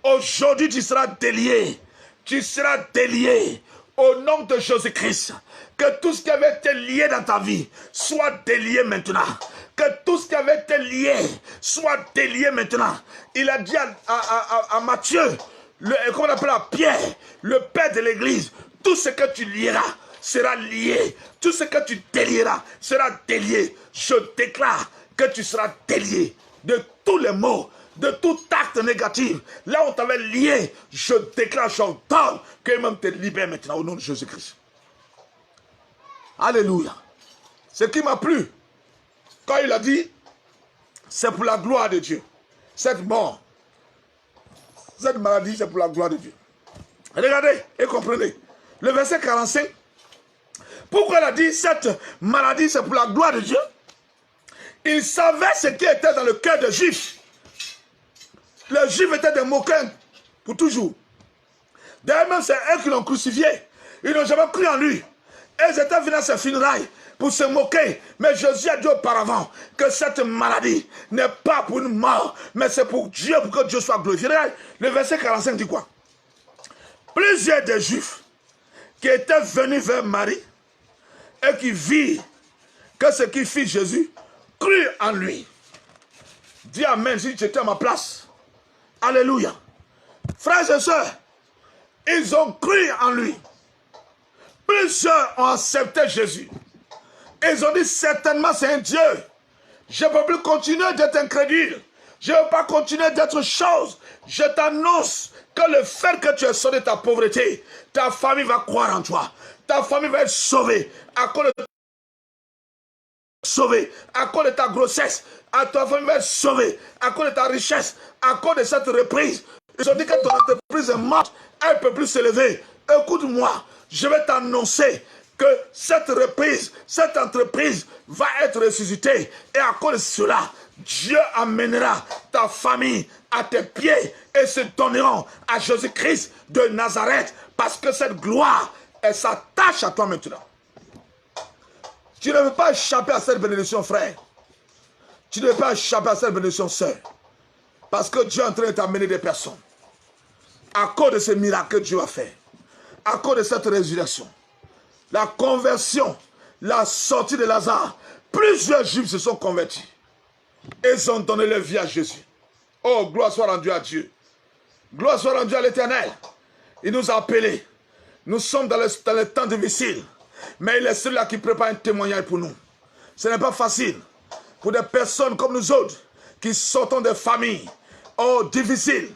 Aujourd'hui, tu seras délié. Tu seras délié au nom de Jésus-Christ. Que tout ce qui avait été lié dans ta vie soit délié maintenant. Que tout ce qui avait été lié soit délié maintenant. Il a dit à Matthieu, comment on appelle, à Pierre, le père de l'église, tout ce que tu lieras sera lié. Tout ce que tu délieras sera délié. Je déclare que tu seras délié de tous les maux, de tout acte négatif. Là où on t'avait lié, je déclare, j'entends que même te libère maintenant au nom de Jésus-Christ. Alléluia. Ce qui m'a plu, quand il a dit, c'est pour la gloire de Dieu. Cette mort, cette maladie, c'est pour la gloire de Dieu. Regardez et comprenez. Le verset 45, pourquoi il a dit cette maladie, c'est pour la gloire de Dieu? Il savait ce qui était dans le cœur des Juifs. Les Juifs étaient des moquins pour toujours. D'ailleurs, même c'est eux qui l'ont crucifié. Ils n'ont jamais cru en lui. Et ils étaient venus à ses funérailles pour se moquer. Mais Jésus a dit auparavant que cette maladie n'est pas pour une mort, mais c'est pour Dieu, pour que Dieu soit glorifié. Le verset 45 dit quoi? Plusieurs des Juifs qui étaient venus vers Marie et qui virent que ce qui fit Jésus, crurent en lui. Dis amen si tu étais à ma place. Alléluia. Frères et sœurs, ils ont cru en lui. Plusieurs ont accepté Jésus. Ils ont dit certainement c'est un Dieu. Je ne peux plus continuer d'être incrédule. Je ne veux pas continuer d'être chose. Je t'annonce que le fait que tu es sorti de ta pauvreté, ta famille va croire en toi. Ta famille va être sauvée à cause de à cause de ta grossesse. Ta famille va être sauvée à cause de ta richesse, à cause de cette reprise. Ils ont dit que ton entreprise est morte, elle ne peut plus s'élever. Écoute-moi, je vais t'annoncer que cette reprise, cette entreprise va être ressuscitée. Et à cause de cela, Dieu amènera ta famille à tes pieds et se donneront à Jésus-Christ de Nazareth parce que cette gloire, elle s'attache à toi maintenant. Tu ne veux pas échapper à cette bénédiction, frère. Tu ne veux pas échapper à cette bénédiction, sœur. Parce que Dieu est en train de t'amener des personnes. À cause de ce miracle que Dieu a fait. À cause de cette résurrection. La conversion, la sortie de Lazare. Plusieurs Juifs se sont convertis. Ils ont donné leur vie à Jésus. Oh, gloire soit rendue à Dieu. Gloire soit rendue à l'Éternel. Il nous a appelés. Nous sommes dans le temps difficile. Mais il est celui-là qui prépare un témoignage pour nous. Ce n'est pas facile pour des personnes comme nous autres qui sortons des familles difficiles.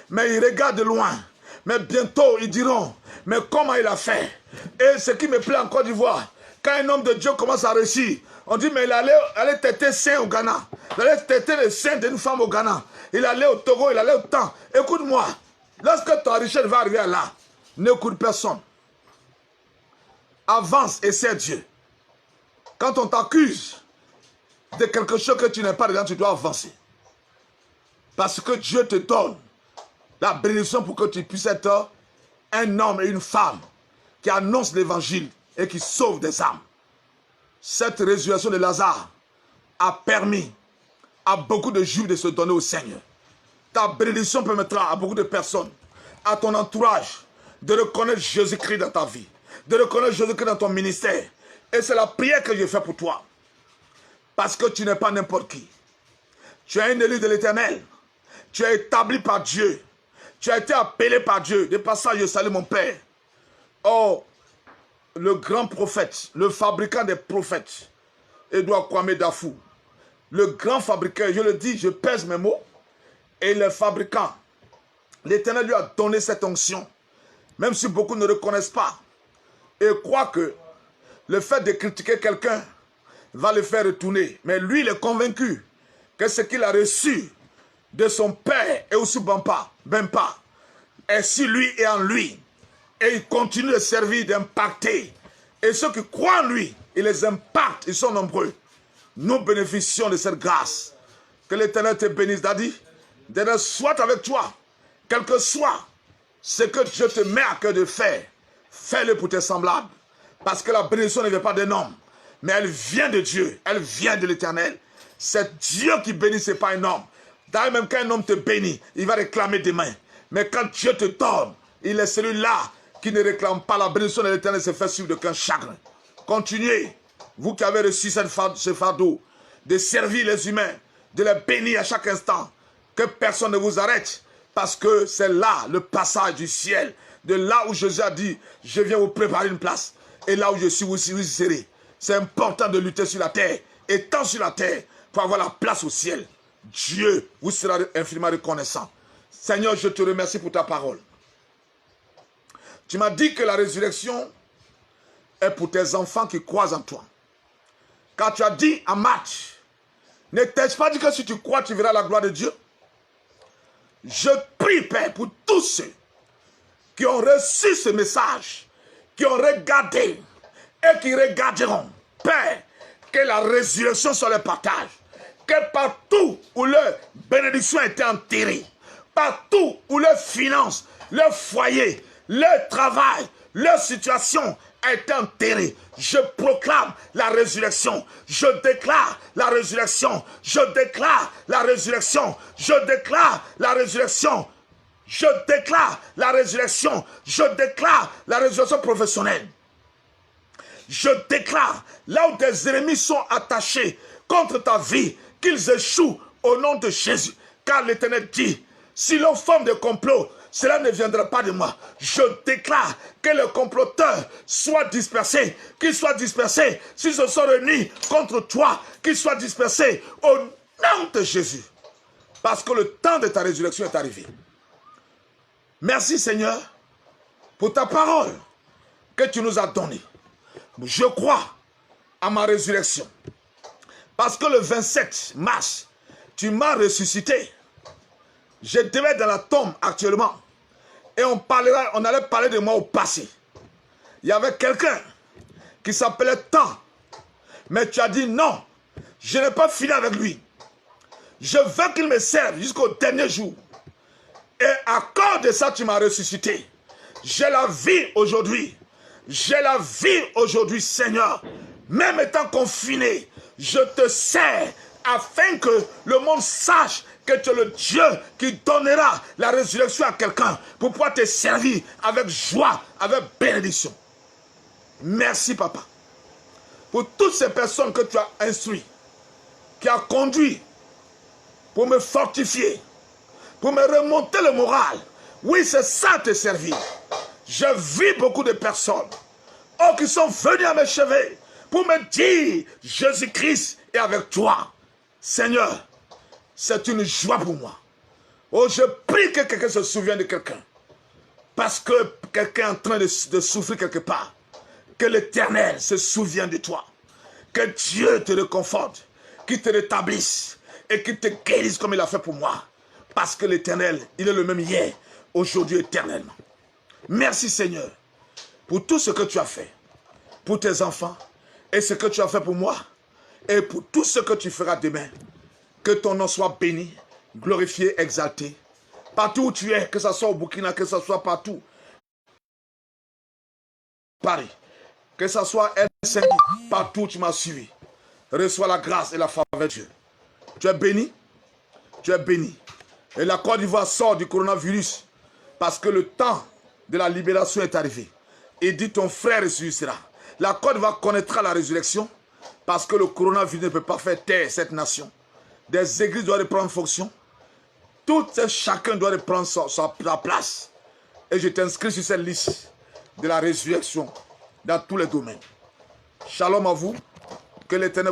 Mais ils regardent de loin. Mais bientôt ils diront, mais comment il a fait? Et ce qui me plaît en Côte d'Ivoire, quand un homme de Dieu commence à réussir, on dit mais il allait têter saint au Ghana. Il allait têter le sein d'une femme au Ghana. Il allait au Togo, il allait au temps. Écoute-moi, lorsque ta richesse va arriver là, n'écoute personne. Avance et c'est Dieu. Quand on t'accuse de quelque chose que tu n'es pas dedans, tu dois avancer. Parce que Dieu te donne la bénédiction pour que tu puisses être un homme et une femme qui annoncent l'évangile et qui sauvent des âmes. Cette résurrection de Lazare a permis à beaucoup de Juifs de se donner au Seigneur. Ta bénédiction permettra à beaucoup de personnes, à ton entourage, de reconnaître Jésus-Christ dans ta vie, de reconnaître Jésus-Christ dans ton ministère. Et c'est la prière que je fais pour toi. Parce que tu n'es pas n'importe qui. Tu es un élu de l'Éternel. Tu es établi par Dieu. Tu as été appelé par Dieu. De passage, je salue mon Père. Oh, le grand prophète, le fabricant des prophètes, Edouard Kwame Dafou, le grand fabricant, je le dis, je pèse mes mots, et le fabricant, l'Éternel lui a donné cette onction, même si beaucoup ne reconnaissent pas, et croient que le fait de critiquer quelqu'un va le faire retourner. Mais lui, il est convaincu que ce qu'il a reçu de son père et aussi Bempa est sur lui et en lui. Et il continue de servir, d'impacter. Et ceux qui croient en lui, il les impacte, ils sont nombreux. Nous bénéficions de cette grâce. Que l'Éternel te bénisse, Daddy. L'Éternel soit avec toi. Quel que soit ce que je te mets à cœur de faire, fais-le pour tes semblables. Parce que la bénédiction ne vient pas d'un homme, mais elle vient de Dieu, elle vient de l'Éternel. C'est Dieu qui bénit, ce n'est pas un homme. D'ailleurs, même quand un homme te bénit, il va réclamer demain. Mais quand Dieu te donne, il est celui-là qui ne réclame pas la bénédiction de l'Éternel, se fait suivre d'aucun chagrin. Continuez, vous qui avez reçu ce fardeau, de servir les humains, de les bénir à chaque instant, que personne ne vous arrête, parce que c'est là le passage du ciel, de là où Jésus a dit, je viens vous préparer une place, et là où je suis, vous y serez. C'est important de lutter sur la terre, et tant sur la terre, pour avoir la place au ciel. Dieu vous sera infiniment reconnaissant. Seigneur, je te remercie pour ta parole. Tu m'as dit que la résurrection est pour tes enfants qui croient en toi. Car tu as dit à Marc, ne t'ai-je pas dit que si tu crois, tu verras la gloire de Dieu? Je prie, Père, pour tous ceux qui ont reçu ce message, qui ont regardé et qui regarderont. Père, que la résurrection soit le partage. Que partout où leur bénédiction a été enterrée, partout où leur finance, leur foyer, leur travail, leur situation a été enterrée, je proclame la résurrection. Je déclare la résurrection. Je déclare la résurrection. Je déclare la résurrection. Je déclare la résurrection. Je déclare la résurrection professionnelle. Je déclare, là où tes ennemis sont attachés contre ta vie, qu'ils échouent au nom de Jésus. Car l'Éternel dit, si l'on forme des complots, cela ne viendra pas de moi. Je déclare que les comploteurs soient dispersés, qu'ils soient dispersés. S'ils se sont réunis contre toi, qu'ils soient dispersés au nom de Jésus. Parce que le temps de ta résurrection est arrivé. Merci Seigneur pour ta parole que tu nous as donnée. Je crois à ma résurrection. Parce que le 27 mars, tu m'as ressuscité. Je devais être dans la tombe actuellement. Et on allait parler de moi au passé. Il y avait quelqu'un qui s'appelait Temps. Mais tu as dit non, je n'ai pas fini avec lui. Je veux qu'il me serve jusqu'au dernier jour. Et à cause de ça, tu m'as ressuscité. J'ai la vie aujourd'hui. J'ai la vie aujourd'hui, Seigneur. Même étant confiné, je te sers afin que le monde sache que tu es le Dieu qui donnera la résurrection à quelqu'un pour pouvoir te servir avec joie, avec bénédiction. Merci, Papa, pour toutes ces personnes que tu as instruites, qui as conduit pour me fortifier, pour me remonter le moral. Oui, c'est ça te servir. Je vis beaucoup de personnes qui sont venues à mes chevet pour me dire Jésus-Christ est avec toi. Seigneur, c'est une joie pour moi. Oh, je prie que quelqu'un se souvienne de quelqu'un. Parce que quelqu'un est en train de souffrir quelque part. Que l'Éternel se souvienne de toi. Que Dieu te réconforte, qu'il te rétablisse et qu'il te guérisse comme il a fait pour moi. Parce que l'Éternel, il est le même hier, aujourd'hui, éternellement. Merci Seigneur pour tout ce que tu as fait. Pour tes enfants et ce que tu as fait pour moi. Et pour tout ce que tu feras demain. Que ton nom soit béni glorifié, exalté. Partout où tu es, que ce soit au Burkina, que ce soit partout. Paris, que ce soit Helsinki, partout où tu m'as suivi. Reçois la grâce et la faveur de Dieu. Tu es béni. Tu es béni. Et la Côte d'Ivoire sort du coronavirus parce que le temps de la libération est arrivé. Et dit ton frère ressuscitera. La Côte d'Ivoire connaîtra la résurrection parce que le coronavirus ne peut pas faire taire cette nation. Des églises doivent reprendre fonction. Chacun doit reprendre sa place. Et je t'inscris sur cette liste de la résurrection dans tous les domaines. Shalom à vous. Que l'Éternel vous